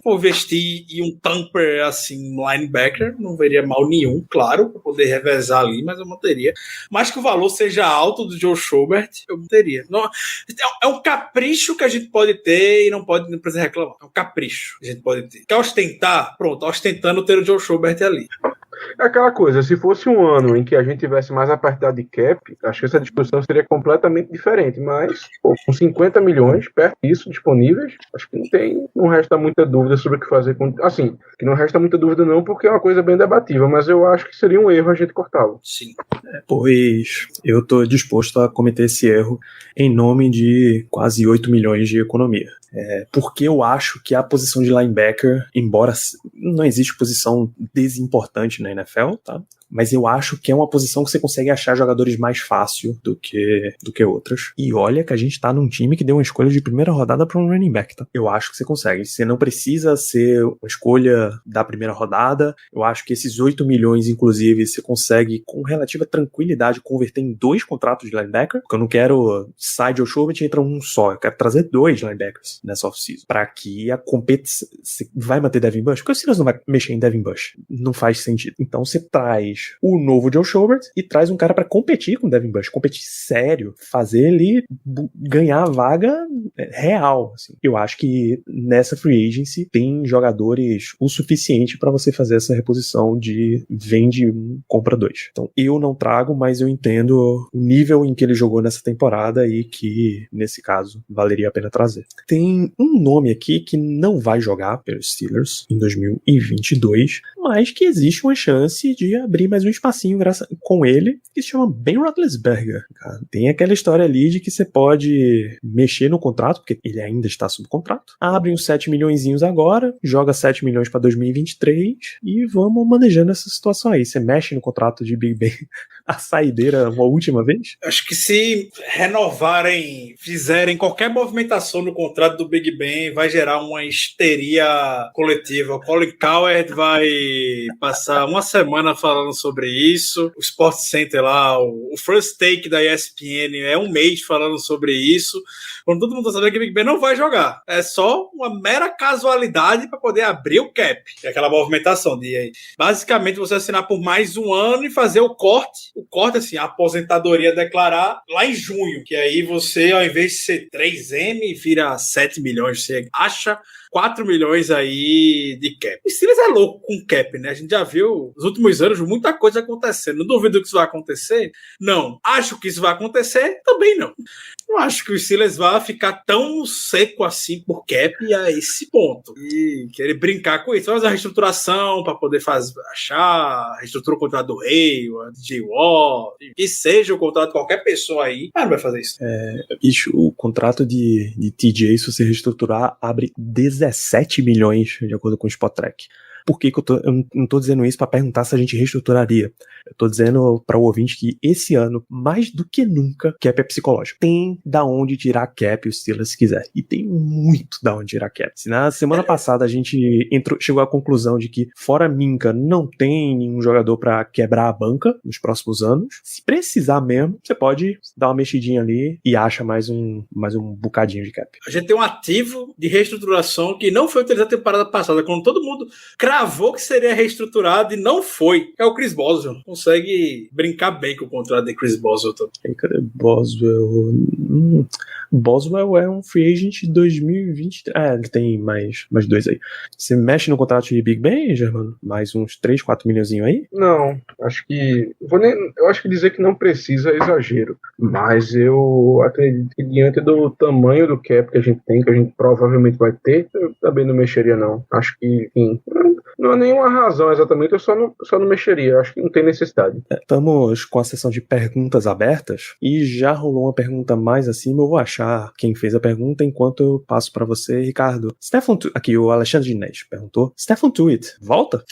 vou investir em um thumper assim, linebacker, não veria mal nenhum, claro, para poder revezar ali, mas eu manteria. Mas que o valor seja alto do Joe Schobert, eu manteria. Não, é um capricho que a gente pode ter e não precisa reclamar. É um capricho que a gente pode ter. Quer ostentar? Pronto, ostentando ter o Joe Schobert ali. É aquela coisa, se fosse um ano em que a gente tivesse mais apertado de cap, acho que essa discussão seria completamente diferente, mas pô, com 50 milhões perto disso disponíveis, acho que não resta muita dúvida sobre o que fazer com... Assim, que não resta muita dúvida não, porque é uma coisa bem debatível, mas eu acho que seria um erro a gente cortá-lo. Sim. Pois eu tô disposto a cometer esse erro em nome de quase 8 milhões de economia. Porque eu acho que a posição de linebacker, embora não existe posição desimportante na NFL, tá? Mas eu acho que é uma posição que você consegue achar jogadores mais fácil do que outras. E olha que a gente tá num time que deu uma escolha de primeira rodada para um running back, tá? Eu acho que você consegue. Você não precisa ser uma escolha da primeira rodada. Eu acho que esses 8 milhões, inclusive, você consegue com relativa tranquilidade converter em 2 contratos de linebacker. Porque eu não quero side ou show e entra um só. Eu quero trazer 2 linebackers nessa off-season. Pra que a competição... Você vai manter Devin Bush? Porque o Steelers não vai mexer em Devin Bush. Não faz sentido. Então você traz o novo Joe Schobert e traz um cara pra competir com o Devin Bush, competir sério, fazer ele ganhar a vaga real, assim. Eu acho que nessa free agency tem jogadores o suficiente pra você fazer essa reposição de vende um, compra 2. Então eu não trago, mas eu entendo o nível em que ele jogou nessa temporada e que, nesse caso, valeria a pena trazer. Tem um nome aqui que não vai jogar pelos Steelers em 2022, mas que existe uma chance de abrir mais um espacinho com ele, que se chama Ben Roethlisberger. Tem aquela história ali de que você pode mexer no contrato, porque ele ainda está sob contrato, abre uns 7 milhõezinhos agora, joga 7 milhões para 2023 e vamos manejando essa situação aí. Você mexe no contrato de Big Ben a saideira uma última vez? Acho que se renovarem, fizerem qualquer movimentação no contrato do Big Ben, vai gerar uma histeria coletiva. O Colin Cowherd vai passar uma semana falando sobre isso. O Sport Center lá, o First Take da ESPN é um mês falando sobre isso. Quando todo mundo tá sabendo que o Big Ben não vai jogar. É só uma mera casualidade para poder abrir o cap. É aquela movimentação de basicamente você assinar por mais um ano e fazer o corte. O corte, assim, a aposentadoria declarar lá em junho. Que aí você, ao invés de ser 3M, vira 7 milhões. Você acha 4 milhões aí de cap. O Steelers é louco com cap, né? A gente já viu nos últimos anos muita coisa acontecendo. Não duvido que isso vai acontecer? Não. Acho que isso vai acontecer? Também não. Não acho que o Steelers vai ficar tão seco assim por cap a esse ponto. E querer brincar com isso. Fazer a reestruturação para poder reestrutura o contrato do Rei, o DJ Watt, que seja o contrato de qualquer pessoa aí. Mas não vai fazer isso. Bicho, o contrato de TJ, se você reestruturar, abre 17 milhões, de acordo com o Spotrac. Por que eu não tô dizendo isso para perguntar se a gente reestruturaria? Eu tô dizendo para o ouvinte que esse ano, mais do que nunca, cap é psicológico. Tem da onde tirar cap o Steelers se quiser. E tem muito da onde tirar cap. Se na semana passada a gente chegou à conclusão de que, fora Minka, não tem nenhum jogador para quebrar a banca nos próximos anos, se precisar mesmo, você pode dar uma mexidinha ali e acha mais um bocadinho de cap. A gente tem um ativo de reestruturação que não foi utilizado na temporada passada, quando todo mundo cravou que seria reestruturado e não foi. É o Chris Boswell. Consegue brincar bem com o contrato de Chris Boswell também. Cadê Boswell? Boswell é um free agent de 2023. Ele tem mais 2 aí. Você mexe no contrato de Big Ben, Germano? Mais uns 3, 4 milhõezinhos aí? Não, acho que... Eu acho que dizer que não precisa é exagero. Mas eu acredito que diante do tamanho do cap que a gente tem, que a gente provavelmente vai ter, eu também não mexeria não. Acho que, enfim... Não há nenhuma razão exatamente, eu só não mexeria, acho que não tem necessidade. Estamos com a sessão de perguntas abertas e já rolou uma pergunta mais acima, eu vou achar quem fez a pergunta enquanto eu passo pra você, Ricardo. Aqui, o Alexandre Diniz perguntou, Stephen Tuitt, volta?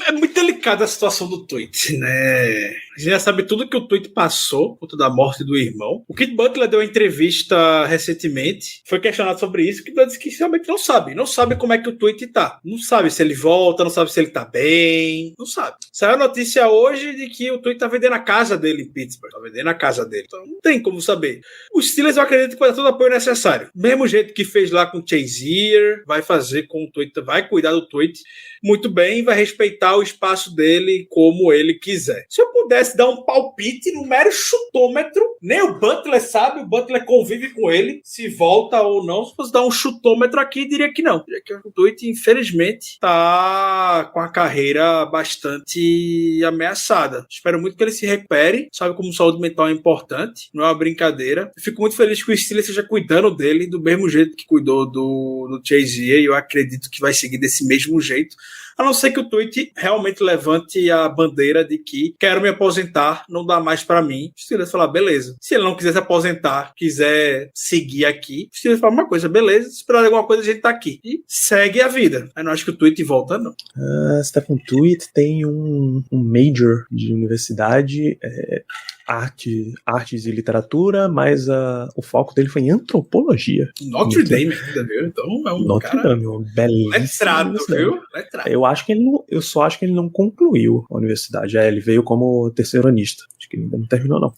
É muito delicada a situação do Tuitt, né? A gente já sabe tudo que o Tuitt passou por toda a morte do irmão. O Kid Butler deu uma entrevista recentemente, foi questionado sobre isso, que disse que realmente não sabe como é que o Tuitt tá. Não sabe se ele volta, não sabe se ele tá bem, não sabe. Saiu a notícia hoje de que o Tuitt tá vendendo a casa dele em Pittsburgh, tá vendendo a casa dele. Então não tem como saber. Os Steelers, eu acredito que vai dar todo o apoio necessário. Mesmo jeito que fez lá com o Chazier, vai fazer com o Tuitt, vai cuidar do Tuitt muito bem, vai respeitar o espaço dele como ele quiser. Se eu pudesse dar um palpite no mero chutômetro, nem o Butler sabe, o Butler convive com ele, se volta ou não. Se fosse dar um chutômetro aqui, diria que não. Diria que o Tweet, infelizmente, tá com a carreira bastante ameaçada. Espero muito que ele se recupere. Sabe como saúde mental é importante, não é uma brincadeira. Eu fico muito feliz que o Steelers esteja cuidando dele do mesmo jeito que cuidou do Chase, e eu acredito que vai seguir desse mesmo jeito. A não ser que o Tweet realmente levante a bandeira de que quero me aposentar, não dá mais pra mim. O Steelers falar, beleza. Se ele não quiser se aposentar, quiser seguir aqui, o Steelers fala uma coisa, beleza, se esperar alguma coisa, a gente tá aqui. E segue a vida. Eu não acho que o Tweet volta, não. Stephen Tweet tem um major de universidade, artes e literatura, mas o foco dele foi em antropologia. Notre Dame ainda, viu? Então é um Notre cara Dame, um belíssimo letrado, viu? Letrado. Eu só acho que ele não concluiu a universidade. Ele veio como terceironista. Acho que ele ainda não terminou, não.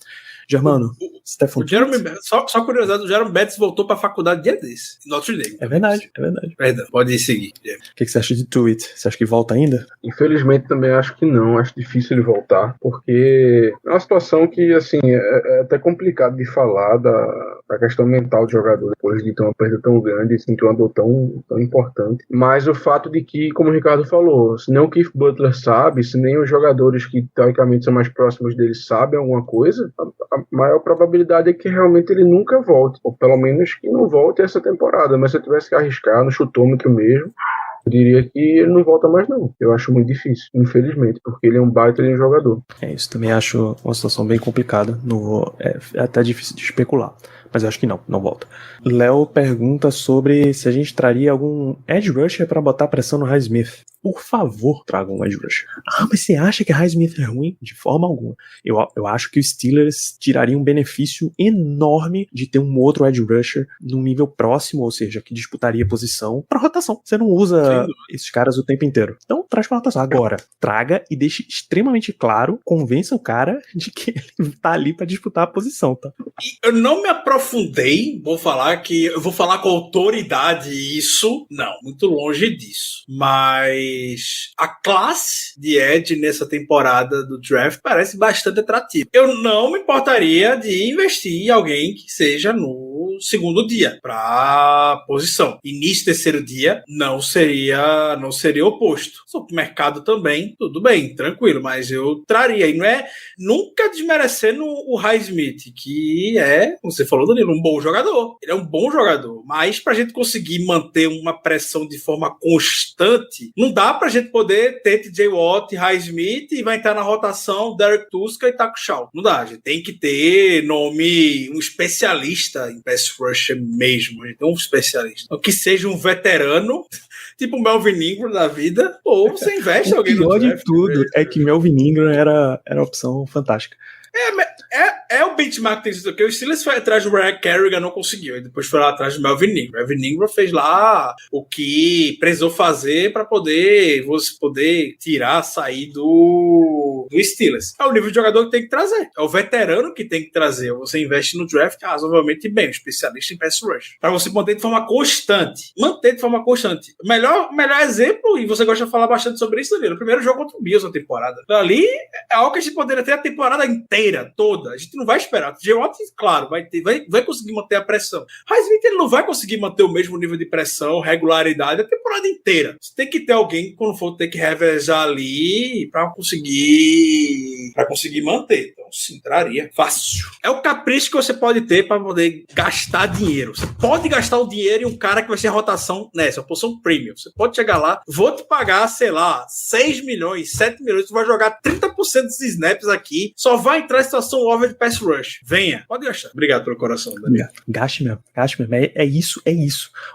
Germano, Stephen Tweet. Só curiosidade, o Jerome Bettis voltou pra faculdade dia desse. Notre Dame. É verdade. Perdão, pode seguir. O que você acha de Tweet? Você acha que volta ainda? Infelizmente também acho que não, acho difícil ele voltar, porque é uma situação que, assim, é até complicado de falar da questão mental do jogador depois de ter uma perda tão grande, sentir uma dor tão importante, mas o fato de que, como o Ricardo falou, se nem o Keith Butler sabe, se nem os jogadores que teoricamente são mais próximos dele sabem alguma coisa, a maior probabilidade é que realmente ele nunca volte, ou pelo menos que não volte essa temporada, mas se eu tivesse que arriscar no chutômetro mesmo, eu diria que ele não volta mais não. Eu acho muito difícil, infelizmente, porque ele é um baita de um jogador. Isso, também acho uma situação bem complicada. É até difícil de especular, mas eu acho que não volta. Léo pergunta sobre se a gente traria algum edge rusher para botar pressão no Highsmith. Por favor, traga um edge rusher. Mas você acha que Highsmith é ruim? De forma alguma. Eu acho que os Steelers tirariam um benefício enorme de ter um outro edge rusher num nível próximo, ou seja, que disputaria posição para rotação. Você não usa esses caras o tempo inteiro. Então, traz pra rotação. Agora, traga e deixe extremamente claro, convença o cara de que ele tá ali para disputar a posição, tá? E eu não me aprofundei, eu vou falar com autoridade isso, não, muito longe disso. Mas a classe de Edge nessa temporada do draft parece bastante atrativa. Eu não me importaria de investir em alguém que seja no segundo dia para posição. Início terceiro dia não seria oposto. Só pro mercado também, tudo bem, tranquilo, mas eu traria. E não é nunca desmerecendo o Highsmith, que é, como você falou, Danilo, um bom jogador. Ele é um bom jogador, mas pra gente conseguir manter uma pressão de forma constante, não dá pra gente poder ter TJ Watt, Highsmith e vai entrar na rotação Derek Tuska e Taco Shaw. Não dá, a gente tem que ter um especialista em pass rusher mesmo. A gente tem um especialista. Então, que seja um veterano, tipo o Melvin Ingram da vida, ou você investe em alguém no draft. O pior de tudo é que Melvin Ingram era uma opção fantástica. É o benchmark que tem isso aqui. O Steelers foi atrás do Ryan Kerrigan, não conseguiu. E depois foi lá atrás do Melvin Ingram. Melvin Ingram fez lá o que precisou fazer para você poder sair do Steelers. É o nível de jogador que tem que trazer. É o veterano que tem que trazer. Você investe no draft razoavelmente bem, um especialista em pass rush. Para você manter de forma constante. Melhor exemplo, e você gosta de falar bastante sobre isso, Danilo, o primeiro jogo contra o Bills na temporada. Então, ali é algo que a gente poderia ter a temporada inteira, toda. A gente não vai esperar. O TJ Watt, claro, vai conseguir manter a pressão. Highsmith, ele não vai conseguir manter o mesmo nível de pressão, regularidade a temporada inteira. Você tem que ter alguém, quando for ter que revezar ali para conseguir manter. Então, sim, traria. Fácil. É o capricho que você pode ter para poder gastar dinheiro. Você pode gastar o dinheiro em um cara que vai ser a rotação nessa, a posição premium. Você pode chegar lá, vou te pagar, sei lá, 6 milhões, 7 milhões, tu vai jogar 30% desses snaps aqui, só vai entrar em situação over de pass rush. Venha. Pode gastar. Obrigado pelo coração, Daniel. Gaste mesmo. É isso.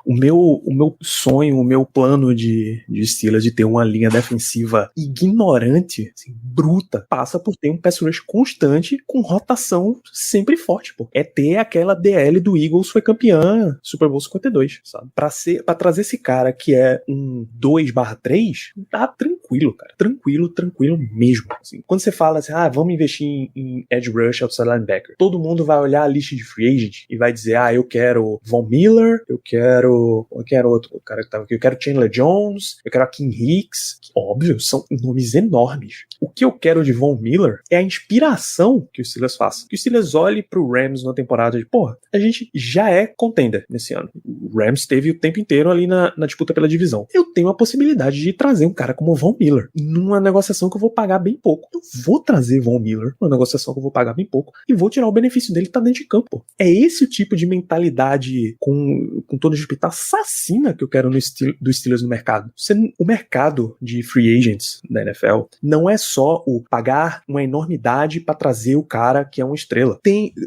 O meu sonho, o meu plano de Steelers de ter uma linha defensiva ignorante, assim, bruta, passa por ter um pass rush constante constante com rotação sempre forte, pô. É ter aquela DL do Eagles foi campeã Super Bowl 52, sabe? Pra trazer esse cara que é um 2/3, tá tranquilo, cara. Tranquilo mesmo. Assim. Quando você fala assim, vamos investir em edge rush, outside linebacker, todo mundo vai olhar a lista de free agent e vai dizer, eu quero Von Miller, eu quero outro cara que tava aqui, eu quero Chandler Jones, eu quero Akiem Hicks. Óbvio, são nomes enormes. O que eu quero de Von Miller é a inspiração que o Steelers faça. Que o Steelers olhe pro Rams na temporada de, a gente já é contender nesse ano. O Rams teve o tempo inteiro ali na disputa pela divisão. Eu tenho a possibilidade de trazer um cara como o Von Miller numa negociação que eu vou pagar bem pouco. Eu vou trazer Von Miller numa negociação que eu vou pagar bem pouco e vou tirar o benefício dele que tá dentro de campo. É esse o tipo de mentalidade com todo respeito assassina que eu quero do Steelers no mercado. O mercado de free agents da NFL não é só o pagar uma enormidade para trazer o cara que é uma estrela.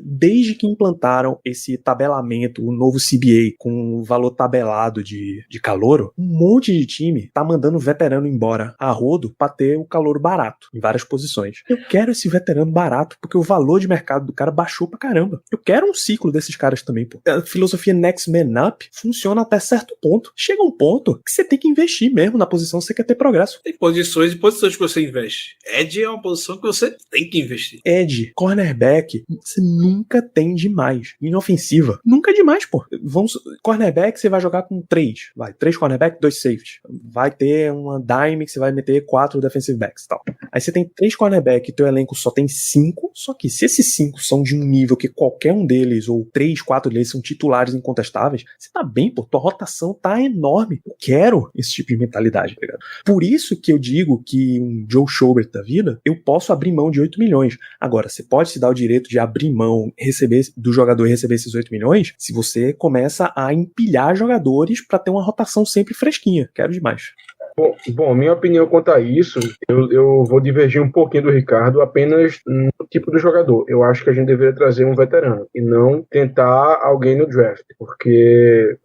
Desde que implantaram esse tabelamento, o novo CBA com valor tabelado de calouro, um monte de time tá mandando o veterano embora a rodo para ter o calouro barato em várias posições. Eu quero esse veterano barato porque o valor de mercado do cara baixou pra caramba. Eu quero um ciclo desses caras também, pô. A filosofia Next Man Up funciona até certo ponto. Chega um ponto que você tem que investir mesmo na posição que você quer ter progresso. Tem posições e posições que você investe. Edge é uma posição que você tem que investir. Edge, cornerback, você nunca tem demais. Linha ofensiva, nunca é demais, pô. Cornerback, você vai jogar com 3. 3 cornerback, 2 safety. Vai ter uma dime que você vai meter 4 defensive backs e tal. Aí você tem 3 cornerback e teu elenco só tem 5, só que se esses 5 são de um nível que qualquer um deles, ou 3, 4 deles são titulares incontestáveis, você tá bem, pô. Tua rotação tá enorme. Eu quero esse tipo de mentalidade, tá ligado? Por isso que eu digo que um Joe Schobert da vida, eu posso abrir mão de 8 milhões. Agora, você pode se dar o direito de abrir mão do jogador e receber esses 8 milhões se você começa a empilhar jogadores pra ter uma rotação sempre fresquinha. Quero demais. Bom, minha opinião quanto a isso, eu vou divergir um pouquinho do Ricardo apenas no tipo do jogador. Eu acho que a gente deveria trazer um veterano e não tentar alguém no draft, porque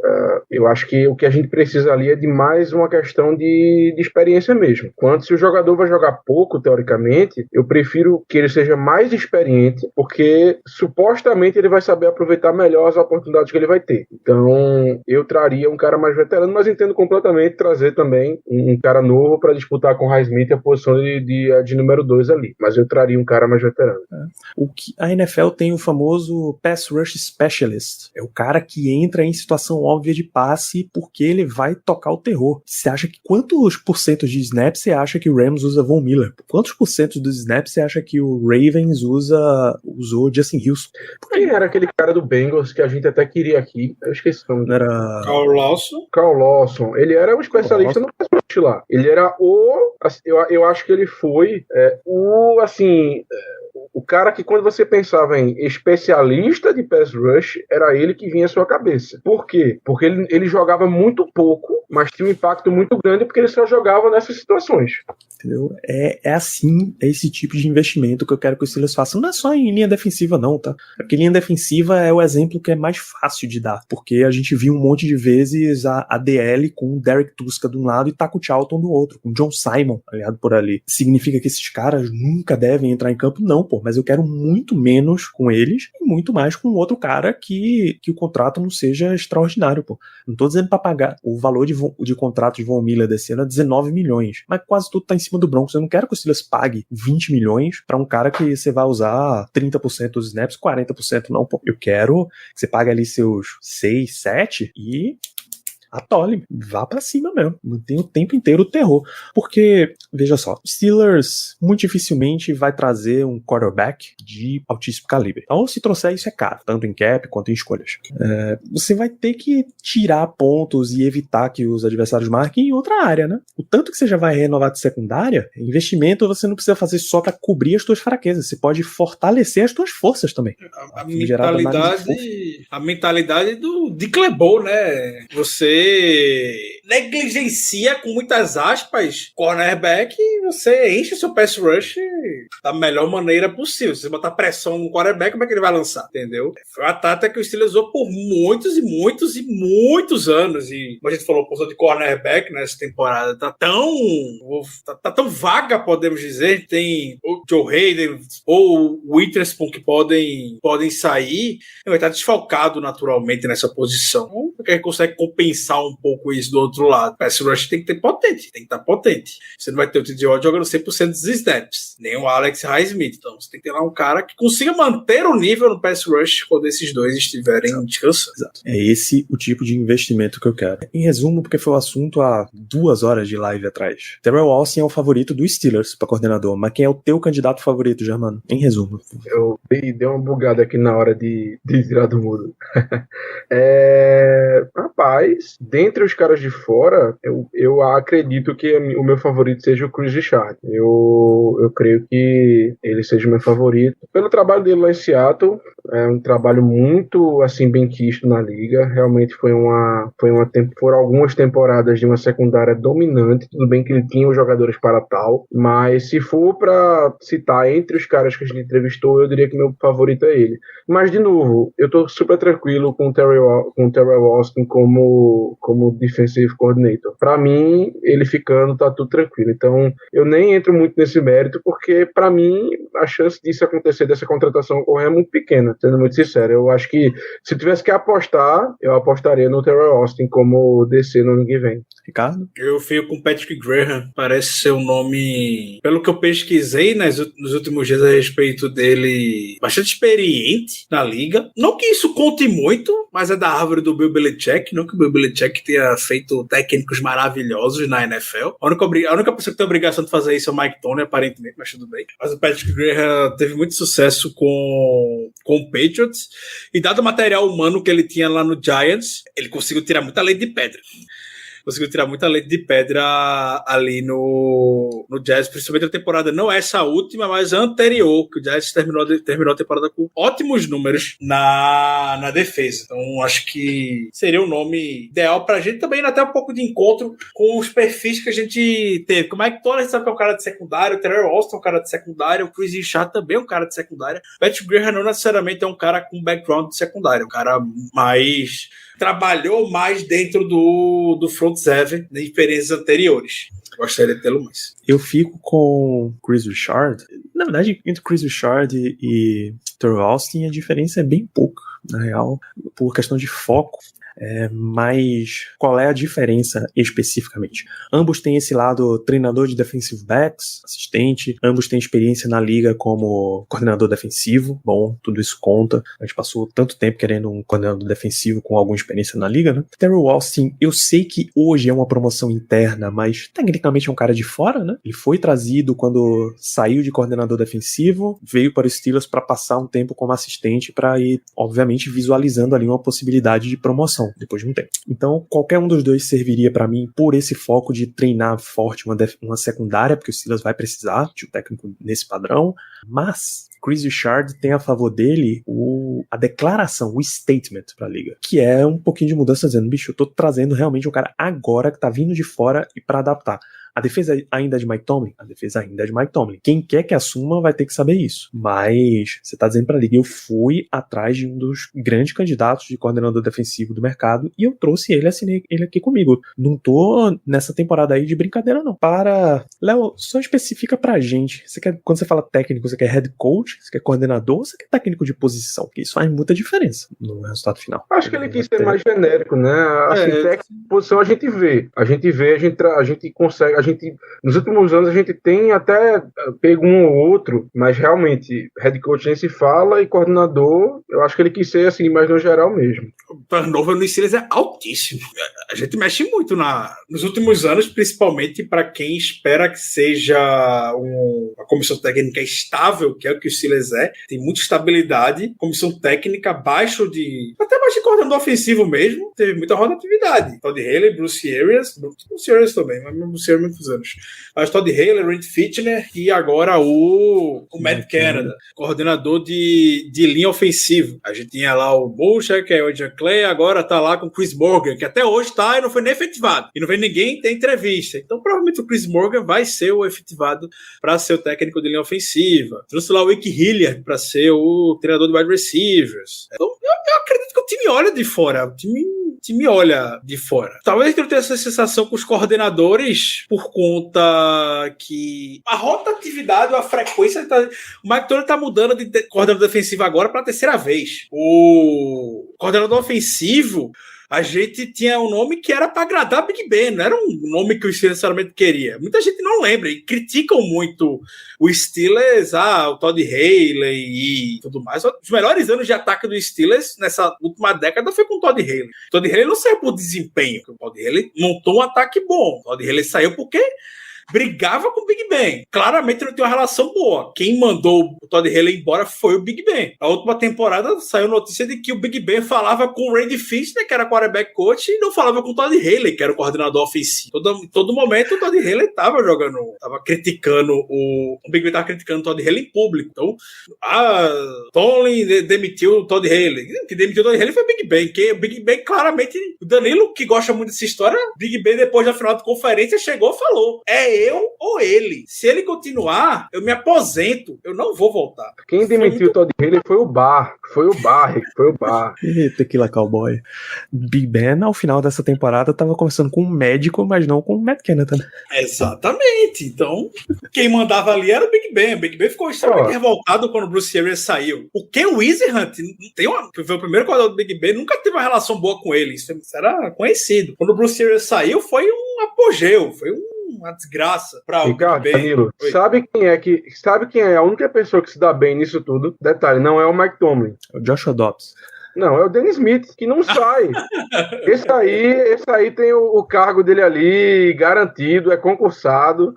eu acho que o que a gente precisa ali é de mais uma questão de experiência mesmo. Quanto se o jogador vai jogar pouco, teoricamente, eu prefiro que ele seja mais experiente, porque supostamente ele vai saber aproveitar melhor as oportunidades que ele vai ter. Então, eu traria um cara mais veterano, mas entendo completamente trazer também um cara novo para disputar com o Highsmith a posição de número 2 ali. Mas eu traria um cara mais veterano. A NFL tem o famoso Pass Rush Specialist. É o cara que entra em situação óbvia de passe porque ele vai tocar o terror. Você acha que quantos porcentos de snaps você acha que o Rams usa Von Miller? Quantos porcentos dos snaps você acha que o Ravens usou Justin Hilson? Quem era aquele cara do Bengals que a gente até queria aqui? Eu esqueci o nome. Era Carl Lawson. Ele era um especialista no pass rush lá. Ele era eu acho que ele foi o cara que quando você pensava em especialista de pass rush, era ele que vinha à sua cabeça. Por quê? Porque ele jogava muito pouco, mas tinha um impacto muito grande porque ele só jogava nessas situações. Entendeu? É assim, é esse tipo de investimento que eu quero que os Steelers façam. Não é só em linha defensiva não, tá? Porque linha defensiva é o exemplo que é mais fácil de dar, porque a gente viu um monte de vezes a DL com o Derek Tuska de um lado e Taco Charlton do outro, com o John Simon aliado por ali. Significa que esses caras nunca devem entrar em campo? Não, pô, mas eu quero muito menos com eles e muito mais com outro cara que o contrato não seja extraordinário, pô. Não tô dizendo pra pagar. O valor de contrato de Von Miller desse ano é 19 milhões, mas quase tudo tá em cima do Broncos. Eu não quero que o Steelers pague 20 milhões pra um cara que você vai usar 30% dos snaps, 40% não, pô. Eu quero que você pague ali seus 6, 7 e atole, vá pra cima mesmo, mantém o tempo inteiro o terror, porque, veja só, Steelers muito dificilmente vai trazer um quarterback de altíssimo calibre, então se trouxer isso é caro, tanto em cap quanto em escolhas. Você vai ter que tirar pontos e evitar que os adversários marquem em outra área, né? O tanto que você já vai renovar de secundária, investimento você não precisa fazer só pra cobrir as tuas fraquezas, você pode fortalecer as tuas forças também. A mentalidade do de Clebol, né? Você negligencia, com muitas aspas, cornerback e você enche seu pass rush da melhor maneira possível. Se você botar pressão no quarterback, como é que ele vai lançar? Entendeu? Foi uma tática que o Steelers usou por muitos e muitos e muitos anos. E como a gente falou, a posição de cornerback nessa temporada tá tão vaga, podemos dizer. Tem o Joe Hayden ou o Witherspoon que podem sair. Ele vai estar desfalcado naturalmente nessa posição. Porque ele consegue compensar um pouco isso do outro lado. O pass rush tem que ter potente, tem que estar potente. Você não vai ter o T.J. Watt jogando 100% dos snaps, nem o Alex Highsmith. Então você tem que ter lá um cara que consiga manter o nível no pass rush quando esses dois estiverem descansando. Exato. É esse o tipo de investimento que eu quero. Em resumo, porque foi o assunto há 2 horas de live atrás. Terrell Austin é o favorito do Steelers para coordenador, mas quem é o teu candidato favorito, Germano? Em resumo. Eu dei uma bugada aqui na hora de tirar do mudo. Rapaz, dentre os caras de fora, eu acredito que o meu favorito seja o Chris Richard. Eu creio que ele seja o meu favorito. Pelo trabalho dele lá em Seattle, é um trabalho muito assim bem quisto na liga. Realmente foram algumas temporadas de uma secundária dominante. Tudo bem que ele tinha os jogadores para tal, mas se for para citar entre os caras que a gente entrevistou, eu diria que meu favorito é ele. Mas de novo, eu tô super tranquilo com o Terrell Austin como defensive coordinator. Para mim, ele ficando tá tudo tranquilo. Então, eu nem entro muito nesse mérito, porque para mim a chance disso acontecer, dessa contratação ocorrer, é muito pequena, sendo muito sincero. Eu acho que se tivesse que apostar, eu apostaria no Terrell Austin como DC no ano que vem. Ricardo? Eu fico com Patrick Graham, parece ser um nome, pelo que eu pesquisei nos últimos dias a respeito dele, bastante experiente na liga. Não que isso conte muito, mas é da árvore do Bill Belichick, não que o Bill Belichick tenha feito técnicos maravilhosos na NFL. A única pessoa que tem a obrigação de fazer isso é o Mike Tomlin, aparentemente, mas tudo bem. Mas o Patrick Graham teve muito sucesso com o Patriots, e dado o material humano que ele tinha lá no Giants, ele conseguiu tirar muita leite de pedra. Ali no Jazz, principalmente a temporada, não essa última, mas a anterior, que o Jazz terminou a temporada com ótimos números na defesa. Então, acho que seria um nome ideal pra gente também, até um pouco de encontro com os perfis que a gente teve. Como é que toda a gente sabe que é um cara de secundário, o Terrell Austin é um cara de secundário, o Chris Richard também é um cara de secundária. Patrick Graham não necessariamente é um cara com background de secundário, é um cara mais... trabalhou mais dentro do front seven em experiências anteriores. Gostaria de tê-lo mais. Eu fico com Chris Richard. Na verdade, entre Chris Richard e Terrell Austin, a diferença é bem pouca, na real, por questão de foco. Mas qual é a diferença especificamente? Ambos têm esse lado treinador de defensive backs, assistente, ambos têm experiência na liga como coordenador defensivo. Bom, tudo isso conta. A gente passou tanto tempo querendo um coordenador defensivo com alguma experiência na liga, né? Terrell Austin, eu sei que hoje é uma promoção interna, mas tecnicamente é um cara de fora, né? Ele foi trazido quando saiu de coordenador defensivo, veio para os Steelers para passar um tempo como assistente para ir, obviamente, visualizando ali uma possibilidade de promoção depois de um tempo. Então, qualquer um dos dois serviria para mim por esse foco de treinar forte uma secundária, porque o Steelers vai precisar de um técnico nesse padrão, mas Chris Richard tem a favor dele a declaração, o statement pra liga, que é um pouquinho de mudança dizendo, bicho, eu tô trazendo realmente um cara agora que tá vindo de fora e pra adaptar. A defesa ainda é de Mike Tomlin? A defesa ainda é de Mike Tomlin. Quem quer que assuma vai ter que saber isso. Mas você tá dizendo pra liga, eu fui atrás de um dos grandes candidatos de coordenador defensivo do mercado e eu trouxe ele, assinei ele aqui comigo. Não tô nessa temporada aí de brincadeira, não. Léo, só especifica pra gente. Quando você fala técnico, você quer head coach? Você quer coordenador? Ou você quer técnico de posição? Porque isso faz muita diferença no resultado final. Acho que ele quis ser mais genérico, né? Assim, técnico de posição a gente vê, a gente consegue, nos últimos anos a gente tem até pego um ou outro, mas realmente head coach nem se fala e coordenador, eu acho que ele quis ser assim, mais no geral mesmo. O turnover no Steelers é altíssimo. A gente mexe muito nos últimos anos, principalmente para quem espera que seja uma comissão técnica estável, que é o que o Steelers é. Tem muita estabilidade, comissão técnica até baixo de coordenador ofensivo mesmo, teve muita rotatividade. Todd Haley, Bruce Arians também, mas Bruce Arians muitos anos. Mas Todd Haley, Randy Fichtner e agora o Matt Canada, coordenador de linha ofensiva. A gente tinha lá o Boucher, que é o Adrian Clay, agora tá lá com o Chris Morgan, que até hoje tá e não foi nem efetivado. E não vem ninguém ter entrevista. Então, provavelmente o Chris Morgan vai ser o efetivado para ser o técnico de linha ofensiva. Trouxe lá o Ike Hilliard para ser o treinador de wide receivers. Então, eu acredito que o time olha de fora. O time olha de fora. Talvez eu tenha essa sensação com os coordenadores por conta que a rotatividade ou a frequência... O Mike Tomlin tá mudando de coordenador defensivo agora pela terceira vez. O coordenador ofensivo, a gente tinha um nome que era para agradar Big Ben, não era um nome que o Steelers necessariamente queria. Muita gente não lembra e criticam muito o Steelers, o Todd Haley e tudo mais. Os melhores anos de ataque do Steelers nessa última década foi com o Todd Haley. O Todd Haley não saiu por desempenho, o Todd Haley montou um ataque bom. O Todd Haley saiu porque brigava com o Big Ben. Claramente não tinha uma relação boa. Quem mandou o Todd Haley embora foi o Big Ben. Na última temporada saiu notícia de que o Big Ben falava com o Randy Fichtner, que era quarterback coach, e não falava com o Todd Haley, que era o coordenador ofensivo. Todo momento o Todd Haley estava criticando o Big Ben estava criticando o Todd Haley em público. Então, Tomlin demitiu o Todd Haley. Que demitiu o Todd Haley foi o Big Ben, que o Big Ben claramente, o Danilo, que gosta muito dessa história, Big Ben depois da final de conferência chegou e falou: eu ou ele. Se ele continuar, eu me aposento. Eu não vou voltar. Quem demitiu o Todd Haley foi o Bar. E Tequila Cowboy. Big Ben, ao final dessa temporada, tava conversando com um médico, mas não com o Matt Canada. Exatamente. Então, quem mandava ali era o Big Ben. O Big Ben ficou extremamente revoltado quando o Bruce Arians saiu. O Ken Whisenhunt, que foi o primeiro coordenador do Big Ben, nunca teve uma relação boa com ele. Isso era conhecido. Quando o Bruce Arians saiu, foi um apogeu. Foi uma desgraça para o Ricardo, Big Ben. Danilo, sabe quem é a única pessoa que se dá bem nisso tudo? Detalhe, não é o Mike Tomlin. É o Joshua Dobbs. Não, é o Dennis Smith, que não sai. Esse aí tem o cargo dele ali, garantido, é concursado.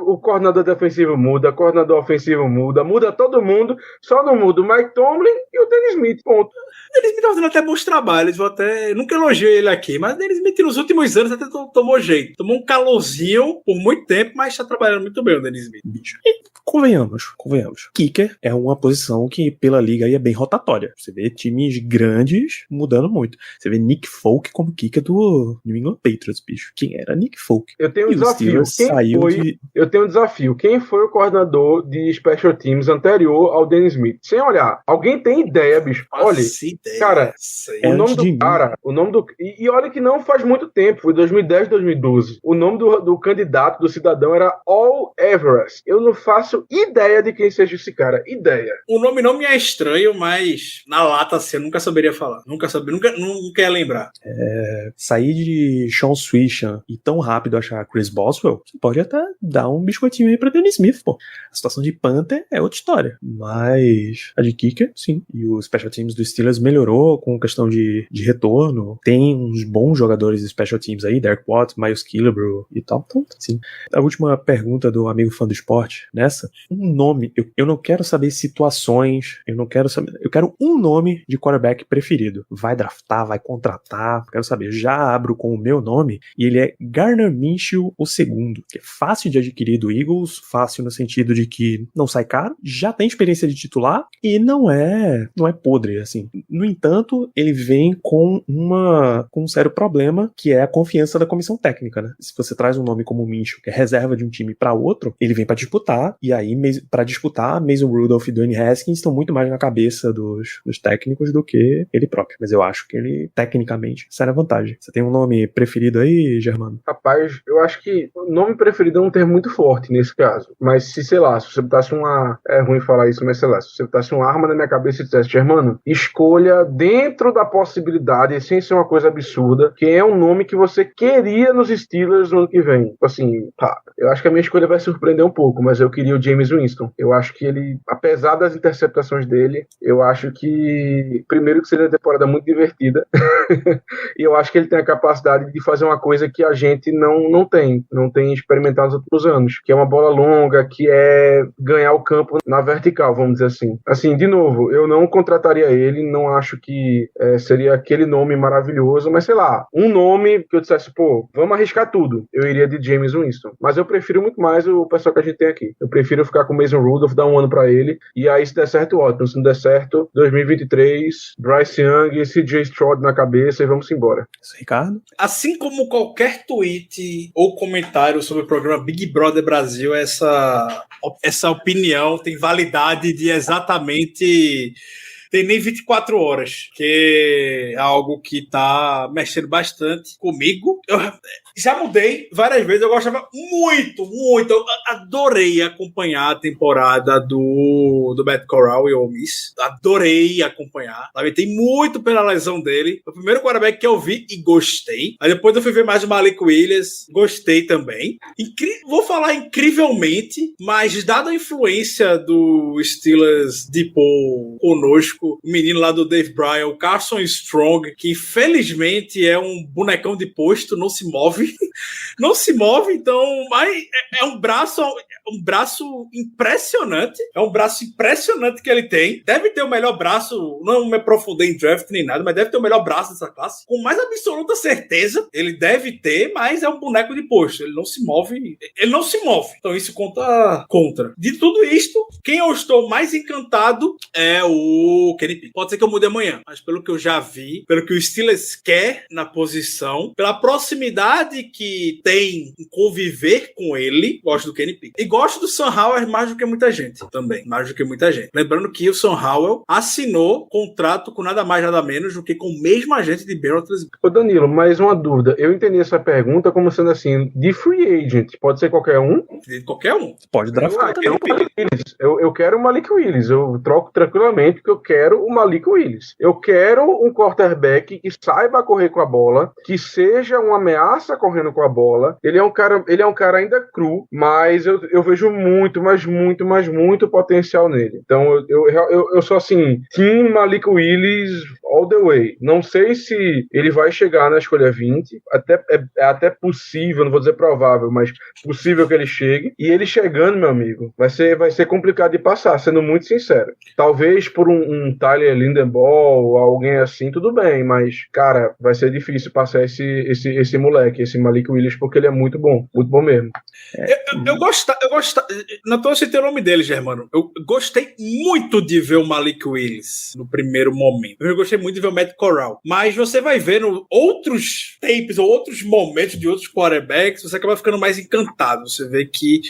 O coordenador defensivo muda, o coordenador ofensivo muda todo mundo, só não muda o Mike Tomlin e o Dennis Smith, ponto. O Dennis Smith tá fazendo até bons trabalhos, nunca elogiei ele aqui, mas o Dennis Smith nos últimos anos até tomou jeito. Tomou um calorzinho por muito tempo, mas tá trabalhando muito bem o Dennis Smith. Bicho. E convenhamos. Kicker é uma posição que pela liga aí é bem rotatória. Você vê times grandes mudando muito. Você vê Nick Folk como kicker do New England Patriots, bicho. Quem era Nick Folk? Eu tenho um desafio. Eu tenho um desafio. Quem foi o coordenador de Special Teams anterior ao Dennis Smith? Sem olhar. Alguém tem ideia, bicho? Olha, cara, o nome do cara, e olha que não faz muito tempo, foi 2010, 2012. O nome do candidato, do cidadão era All Everest. Eu não faço ideia de quem seja esse cara. Ideia. O nome não me é estranho, mas na lata assim, eu nunca saberia falar. Nunca ia lembrar. Sair de Sean Swishan e tão rápido achar Chris Boswell, você pode até dar um biscoitinho aí pra Dennis Smith, pô. A situação de Panther é outra história. Mas a de kicker, sim. E o Special Teams do Steelers melhorou com questão de retorno. Tem uns bons jogadores de Special Teams aí, Derek Watt, Miles Killebrew e tal. Então, sim. A última pergunta do amigo fã do esporte, nessa, um nome. Eu não quero saber situações, eu quero um nome de quarterback preferido. Vai draftar, vai contratar, quero saber. Já abro com o meu nome e ele é Gardner Minshew o segundo, que é fácil de adquirir do Eagles, fácil no sentido de que não sai caro, já tem experiência de titular e não é podre, assim. No entanto, ele vem com um sério problema, que é a confiança da comissão técnica, né? Se você traz um nome como o Minshew, que é reserva de um time para outro, ele vem para disputar, e aí para disputar, Mason Rudolph e Dwayne Haskins estão muito mais na cabeça dos técnicos do que ele próprio. Mas eu acho que ele, tecnicamente, será vantagem. Você tem um nome preferido aí, Germano? Rapaz, eu acho que o nome preferido é um termo muito forte nesse caso. Mas se você botasse é ruim falar isso, mas sei lá, se você botasse uma arma na minha cabeça e dissesse, Germano, escolha dentro da possibilidade, sem ser uma coisa absurda, quem é um nome que você queria nos Steelers no ano que vem. Assim, tá, eu acho que a minha escolha vai surpreender um pouco, mas eu queria o do James Winston. Eu acho que ele, apesar das interceptações dele, eu acho que, primeiro, que seria uma temporada muito divertida, e eu acho que ele tem a capacidade de fazer uma coisa que a gente não tem experimentado nos últimos anos, que é uma bola longa, que é ganhar o campo na vertical, vamos dizer assim. Assim, de novo, eu não contrataria ele, não acho que seria aquele nome maravilhoso, mas sei lá, um nome que eu dissesse, pô, vamos arriscar tudo, eu iria de James Winston. Mas eu prefiro muito mais o pessoal que a gente tem aqui. Eu prefiro ficar com o Mason Rudolph, dar um ano pra ele, e aí se der certo, ótimo. Se não der certo, 2023, Bryce Young, CJ Stroud na cabeça e vamos embora. Isso, Ricardo? Assim como qualquer tweet ou comentário sobre o programa Big Brother Brasil, essa opinião tem validade de exatamente... Tem nem 24 horas, que é algo que tá mexendo bastante comigo. Eu já mudei várias vezes, eu gostava muito, eu adorei acompanhar a temporada do Matt Corral e Ole Miss. Adorei acompanhar. Lamentei muito pela lesão dele. Foi o primeiro quarterback que eu vi e gostei. Aí depois eu fui ver mais o Malik Willis, gostei também. Vou falar incrivelmente, mas dada a influência do Steelers Depot conosco, o menino lá do Dave Bryan, o Carson Strong, que infelizmente é um bonecão de posto, não se move, então, mas é um braço impressionante, que ele tem, deve ter o melhor braço, não me aprofundei em draft nem nada, mas deve ter o melhor braço dessa classe, com mais absoluta certeza, ele deve ter, mas é um boneco de posto, ele não se move, então isso conta contra. De tudo isto, quem eu estou mais encantado é o Kenny Pickett. Pode ser que eu mude amanhã, mas pelo que eu já vi, pelo que o Steelers quer na posição, pela proximidade que tem em conviver com ele, gosto do Kenny Pickett. E gosto do Sam Howell mais do que muita gente também, Lembrando que o Sam Howell assinou contrato com nada mais, nada menos do que com o mesmo agente de Ben Roethlisberger. Ô Danilo, mais uma dúvida. Eu entendi essa pergunta como sendo assim, de free agent, pode ser qualquer um? De qualquer um. Pode draftar também. Eu quero o Malik Willis, eu troco tranquilamente porque eu quero o Malik Willis. Eu quero um quarterback que saiba correr com a bola, que seja uma ameaça correndo com a bola. Ele é um cara ainda cru, mas eu vejo muito potencial nele. Então eu sou assim, Team Malik Willis all the way. Não sei se ele vai chegar na escolha 20, é até possível, não vou dizer provável, mas possível que ele chegue. E ele chegando, meu amigo, vai ser complicado de passar, sendo muito sincero. Talvez por um Tyler Lindenball, alguém assim, tudo bem, mas, cara, vai ser difícil passar esse moleque, esse Malik Willis, porque ele é muito bom mesmo. Eu gosto, não tô citando o nome dele, Germano. Eu gostei muito de ver o Malik Willis no primeiro momento. Eu gostei muito de ver o Matt Corral. Mas você vai vendo outros tapes ou outros momentos de outros quarterbacks, você acaba ficando mais encantado. Você vê que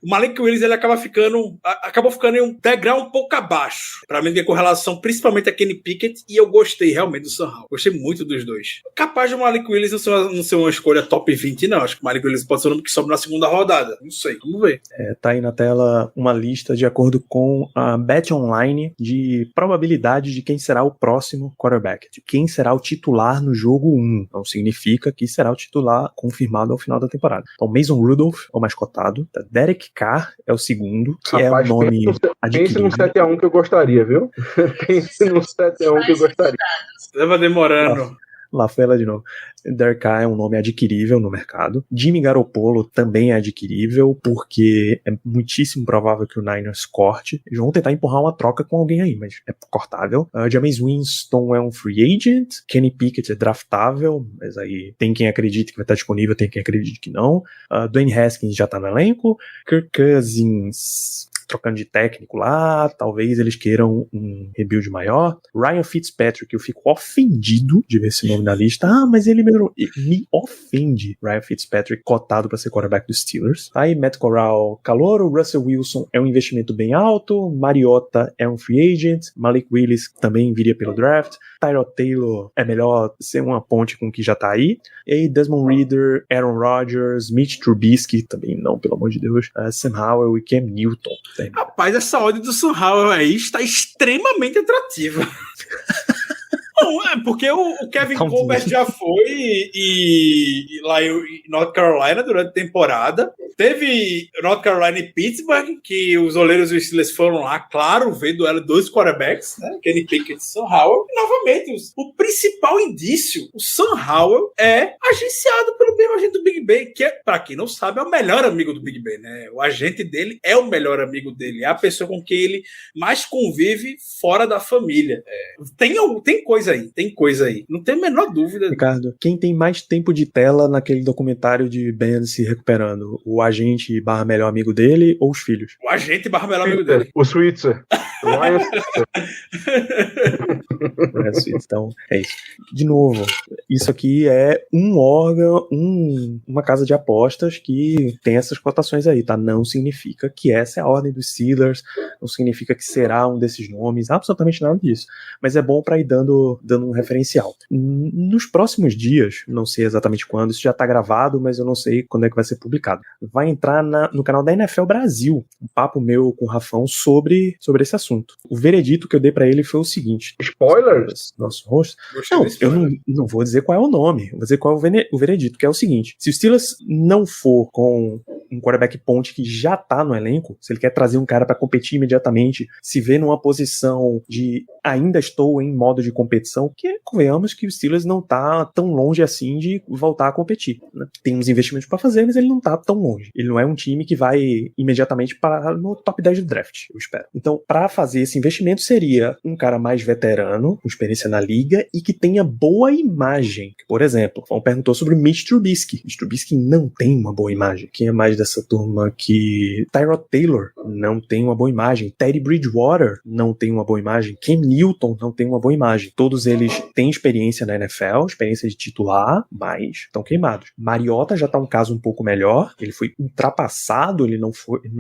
o Malik Willis ele acabou ficando em um degrau um pouco abaixo. Pra mim, com relação principalmente a Kenny Pickett, e eu gostei realmente do Sam Howell. Gostei muito dos dois. Capaz do Malik Willis não ser uma escolha top 20, não. Acho que o Malik Willis pode ser o nome que sobe na segunda rodada. Não sei, vamos ver. Tá aí na tela uma lista de acordo com a Bet Online de probabilidade de quem será o próximo quarterback, de quem será o titular no jogo 1. Não significa que será o titular confirmado ao final da temporada. Então, Mason Rudolph é o mais cotado, Derek Carr é o segundo, que Rapaz, é o nome adquirido. Pense no 7-1 que eu gostaria, viu? Pense no 7-1 que eu gostaria. Tava demorando. Lá foi ela de novo. Derek Carr é um nome adquirível no mercado. Jimmy Garoppolo também é adquirível, porque é muitíssimo provável que o Niners corte. Eles vão tentar empurrar uma troca com alguém aí, mas é cortável. Jameis Winston é um free agent. Kenny Pickett é draftável, mas aí tem quem acredite que vai estar disponível, tem quem acredite que não. Dwayne Haskins já tá no elenco. Kirk Cousins trocando de técnico lá, talvez eles queiram um rebuild maior. Ryan Fitzpatrick, eu fico ofendido de ver esse nome na lista. Mas ele me ofende. Ryan Fitzpatrick cotado para ser quarterback dos Steelers. Aí Matt Corral, calouro. Russell Wilson é um investimento bem alto. Mariota é um free agent. Malik Willis também viria pelo draft. Tyrod Taylor é melhor ser uma ponte com o que já tá aí. E aí Desmond Ridder, Aaron Rodgers, Mitch Trubisky, também não, pelo amor de Deus, Sam Howell e Cam Newton. Rapaz, essa odd do Sam Howell aí está extremamente atrativa. Não, é porque o Kevin Colbert já foi e lá em North Carolina durante a temporada. Teve North Carolina e Pittsburgh, que os Oilers e os Steelers foram lá, claro, ver duelo de dois quarterbacks, né? Kenny Pickett e Sam Howell. E, novamente, o principal indício, o Sam Howell é agenciado pelo mesmo agente do Big Ben, que, pra quem não sabe, é o melhor amigo do Big Ben, né? O agente dele é o melhor amigo dele, é a pessoa com quem ele mais convive fora da família. Tem coisa aí. Não tem a menor dúvida. Ricardo, quem tem mais tempo de tela naquele documentário de Ben se recuperando? O agente barra melhor amigo dele ou os filhos? O agente barra melhor amigo dele. O Switzer. Ryan Switzer. Então, é isso. De novo, isso aqui é um órgão, uma casa de apostas que tem essas cotações aí, tá? Não significa que essa é a ordem dos Steelers, não significa que será um desses nomes, absolutamente nada disso. Mas é bom para ir dando um referencial. Nos próximos dias, não sei exatamente quando, isso já tá gravado, mas eu não sei quando é que vai ser publicado. Vai entrar no canal da NFL Brasil, um papo meu com o Rafão sobre esse assunto. O veredito que eu dei para ele foi o seguinte. Spoilers? Nosso rosto. Não, eu não vou dizer qual é o nome, eu vou dizer qual é o veredito, que é o seguinte: se o Steelers não for com um quarterback ponte que já tá no elenco, se ele quer trazer um cara para competir imediatamente, se vê numa posição de ainda estou em modo de competição, que convenhamos que o Steelers não tá tão longe assim de voltar a competir, né? Tem uns investimentos para fazer, mas ele não tá tão longe. Ele não é um time que vai imediatamente parar no top 10 do draft, eu espero. Então, para fazer esse investimento seria um cara mais veterano, com experiência na liga e que tenha boa imagem. Por exemplo, o Fão perguntou sobre Mitch Trubisky. Mitch Trubisky não tem uma boa imagem. Quem é mais dessa turma que... Tyrod Taylor não tem uma boa imagem. Teddy Bridgewater não tem uma boa imagem. Cam Newton não tem uma boa imagem. Todos eles têm experiência na NFL, experiência de titular, mas estão queimados. Mariota já tá um caso um pouco melhor. Ele foi ultrapassado, ele não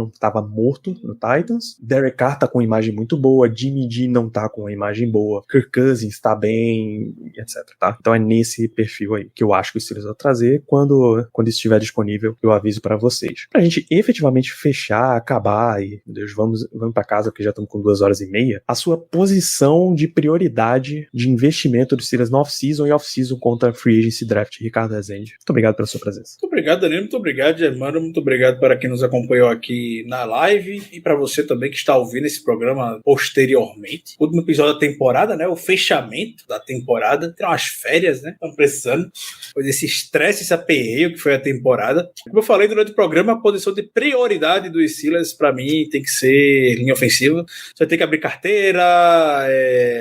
estava morto no Titans. Derek Carr tá com uma imagem muito boa. Jimmy G não tá com uma imagem boa. Kirk Cousins tá bem, etc, tá? Então é nesse perfil aí que eu acho que o Steelers vai trazer. Quando estiver disponível, eu aviso pra vocês. Pra gente efetivamente fechar, acabar e, meu Deus, vamos pra casa porque já estamos com 2h30. A sua posição de prioridade de investimento do Steelers no off-season e off-season contra Free Agency Draft. Ricardo Rezende, muito obrigado pela sua presença. Muito obrigado, Danilo. Muito obrigado, Germano. Muito obrigado para quem nos acompanhou aqui na live e para você também que está ouvindo esse programa posteriormente. Último episódio da temporada, né? O fechamento da temporada. Tem umas férias, né? Estamos precisando. Depois desse estresse, esse aperreio que foi a temporada. Como eu falei durante o programa, a posição de prioridade do Steelers, para mim, tem que ser linha ofensiva. Você vai ter que abrir carteira.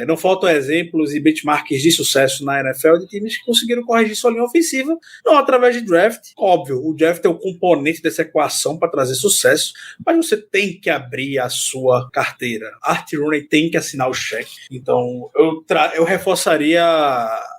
Não faltam exemplos e benchmarks de sucesso na NFL de times que conseguiram corrigir sua linha ofensiva, não através de draft. Óbvio, o draft é o componente dessa equação para trazer sucesso, mas você tem que abrir a sua carteira. Art Rooney tem que assinar o cheque. Então, eu reforçaria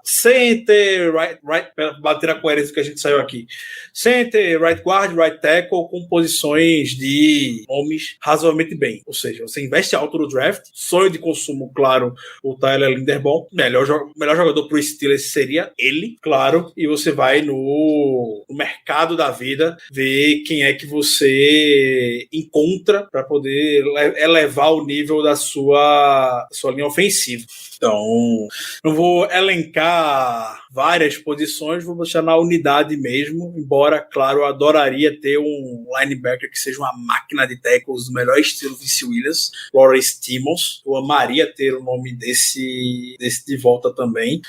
center, right, para bater a coerência que a gente saiu aqui. Center, right guard, right tackle, com posições de nomes razoavelmente bem. Ou seja, você investe alto no draft, sonho de consumo, claro, o Tyler Linderbaum, melhor jogador pro Steelers seria ele, claro, e você vai no mercado da vida ver quem é que você encontra para poder elevar o nível da sua linha ofensiva. Então, não vou elencar várias posições, vou deixar na unidade mesmo, embora, claro, eu adoraria ter um linebacker que seja uma máquina de tackles do melhor estilo Vince Williams, Lawrence Timmons. Eu amaria ter o nome desse de volta também,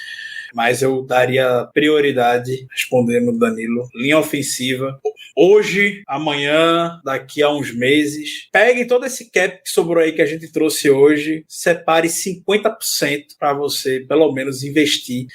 mas eu daria prioridade, respondendo Danilo, linha ofensiva. Hoje, amanhã, daqui a uns meses, pegue todo esse cap que sobrou aí que a gente trouxe hoje, separe 50% para você, pelo menos, investir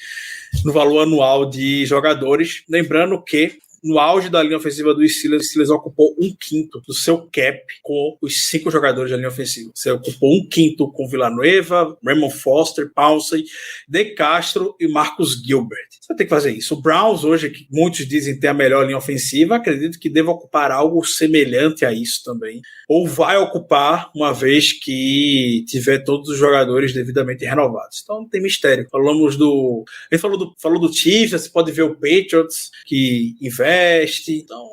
no valor anual de jogadores. Lembrando que no auge da linha ofensiva do Steelers, o Steelers ocupou 1/5 do seu cap com os 5 jogadores da linha ofensiva. Você ocupou 1/5 com Villanueva, Raymond Foster, Pouncey, De Castro e Marcus Gilbert. Você vai ter que fazer isso. O Browns hoje, que muitos dizem ter a melhor linha ofensiva, acredito que deva ocupar algo semelhante a isso também. Ou vai ocupar, uma vez que tiver todos os jogadores devidamente renovados. Então não tem mistério. A gente falou do Chiefs, você pode ver o Patriots, que investe Oeste. Então,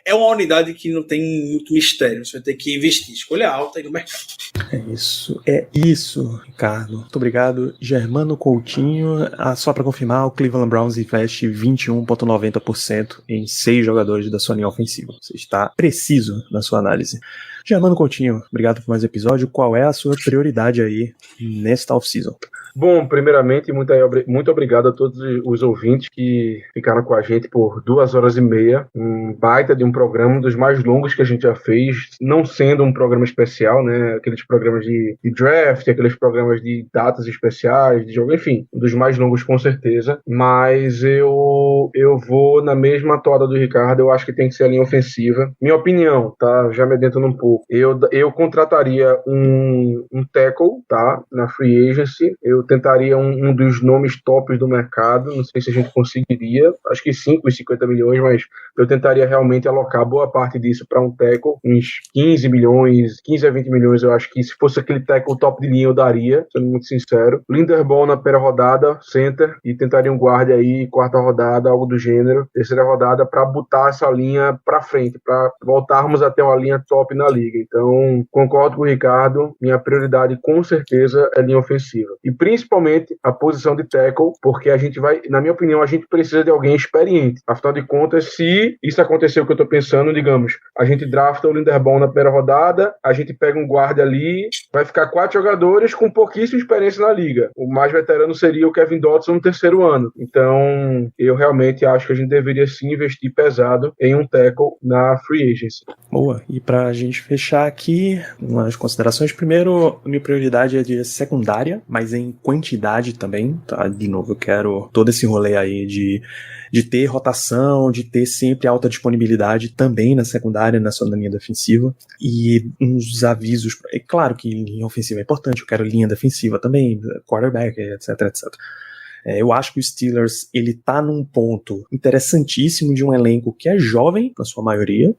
é uma unidade que não tem muito mistério. Você vai ter que investir, escolha alta aí no mercado. É isso, Ricardo. Muito obrigado. Germano Coutinho, só para confirmar, o Cleveland Browns investe 21,90% em 6 jogadores da sua linha ofensiva. Você está preciso na sua análise. Germano Coutinho, obrigado por mais um episódio. Qual é a sua prioridade aí nesta off-season? Bom, primeiramente, muito obrigado a todos os ouvintes que ficaram com a gente por 2h30. Um baita de um programa, um dos mais longos que a gente já fez, não sendo um programa especial, né? Aqueles programas de draft, aqueles programas de datas especiais, de jogo, enfim, um dos mais longos com certeza. Mas eu vou na mesma toada do Ricardo, eu acho que tem que ser a linha ofensiva. Minha opinião, tá? Já me adentrando um pouco. Eu contrataria um tackle, tá? Na free agency. Eu tentaria um dos nomes tops do mercado, não sei se a gente conseguiria, acho que 50 milhões, mas eu tentaria realmente alocar boa parte disso para um tackle, uns 15 a 20 milhões, eu acho que se fosse aquele tackle top de linha eu daria, sendo muito sincero. Linderbaum na primeira rodada, center, e tentaria um guard aí, quarta rodada, algo do gênero, terceira rodada, para botar essa linha para frente, para voltarmos até uma linha top na liga. Então, concordo com o Ricardo, minha prioridade com certeza é linha ofensiva. E principalmente a posição de tackle, porque a gente vai, na minha opinião, a gente precisa de alguém experiente. Afinal de contas, se isso acontecer o que eu tô pensando, digamos, a gente drafta o Linderbaum na primeira rodada, a gente pega um guarda ali, vai ficar 4 jogadores com pouquíssima experiência na liga. O mais veterano seria o Kevin Dotson no terceiro ano. Então, eu realmente acho que a gente deveria sim investir pesado em um tackle na free agency. Boa, e pra gente fechar aqui, umas considerações. Primeiro, minha prioridade é de secundária, mas em quantidade também, tá? De novo, eu quero todo esse rolê aí de ter rotação, de ter sempre alta disponibilidade também na secundária, na linha defensiva, e uns avisos. É claro que linha ofensiva é importante, eu quero linha defensiva também, quarterback, etc, etc. Eu acho que o Steelers, ele tá num ponto interessantíssimo de um elenco que é jovem, na sua maioria,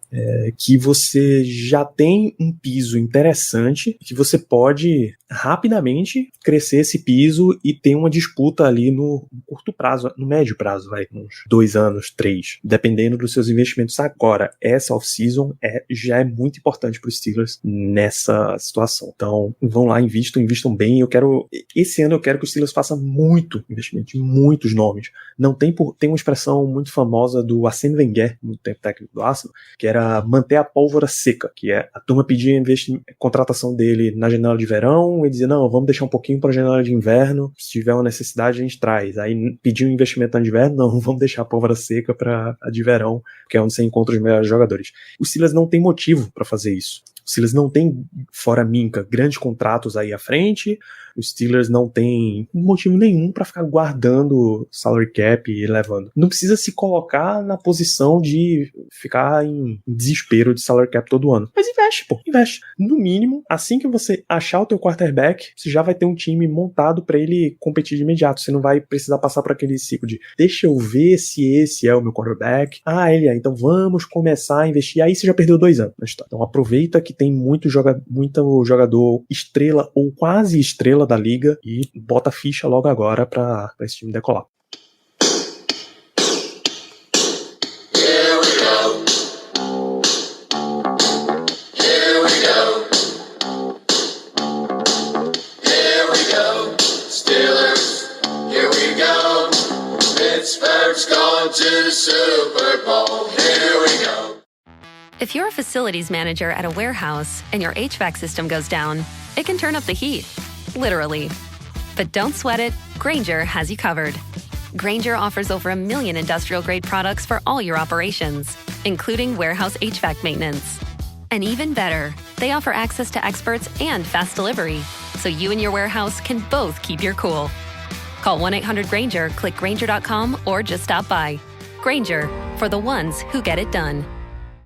que você já tem um piso interessante, que você pode rapidamente crescer esse piso e ter uma disputa ali no curto prazo, no médio prazo, uns 2 anos, 3, dependendo dos seus investimentos. Agora, essa off-season já é muito importante para os Steelers nessa situação. Então, vão lá, investam bem. Esse ano eu quero que o Steelers faça muito investimento de muitos nomes. Não tem uma expressão muito famosa do Arsène Wenger, muito tempo técnico do Arsenal, que era manter a pólvora seca, que é a turma pedir contratação dele na janela de verão e dizer, não, vamos deixar um pouquinho para a janela de inverno, se tiver uma necessidade a gente traz. Aí pedir um investimento na de inverno, não, vamos deixar a pólvora seca para a de verão, que é onde você encontra os melhores jogadores. O Steelers não tem motivo para fazer isso. O Steelers não tem, fora Minka, grandes contratos aí à frente. O Steelers não tem motivo nenhum para ficar guardando salary cap e levando. Não precisa se colocar na posição de ficar em desespero de salary cap todo ano. Mas investe. No mínimo, assim que você achar o teu quarterback, você já vai ter um time montado para ele competir de imediato. Você não vai precisar passar por aquele ciclo de deixa eu ver se esse é o meu quarterback. Ele é, então vamos começar a investir. Aí você já perdeu 2 anos. Então aproveita que tem muito jogador estrela ou quase estrela da liga e bota a ficha logo agora para esse time decolar. Steelers, here we go. Pittsburgh's going to the Super Bowl. Here we go. If you're a facilities manager at a warehouse and your HVAC system goes down, it can turn up the heat, literally. But don't sweat it, Grainger has you covered. Grainger offers over 1 million industrial-grade products for all your operations, including warehouse HVAC maintenance. And even better, they offer access to experts and fast delivery, so you and your warehouse can both keep your cool. Call 1-800-GRAINGER, click Grainger.com, or just stop by. Grainger, for the ones who get it done.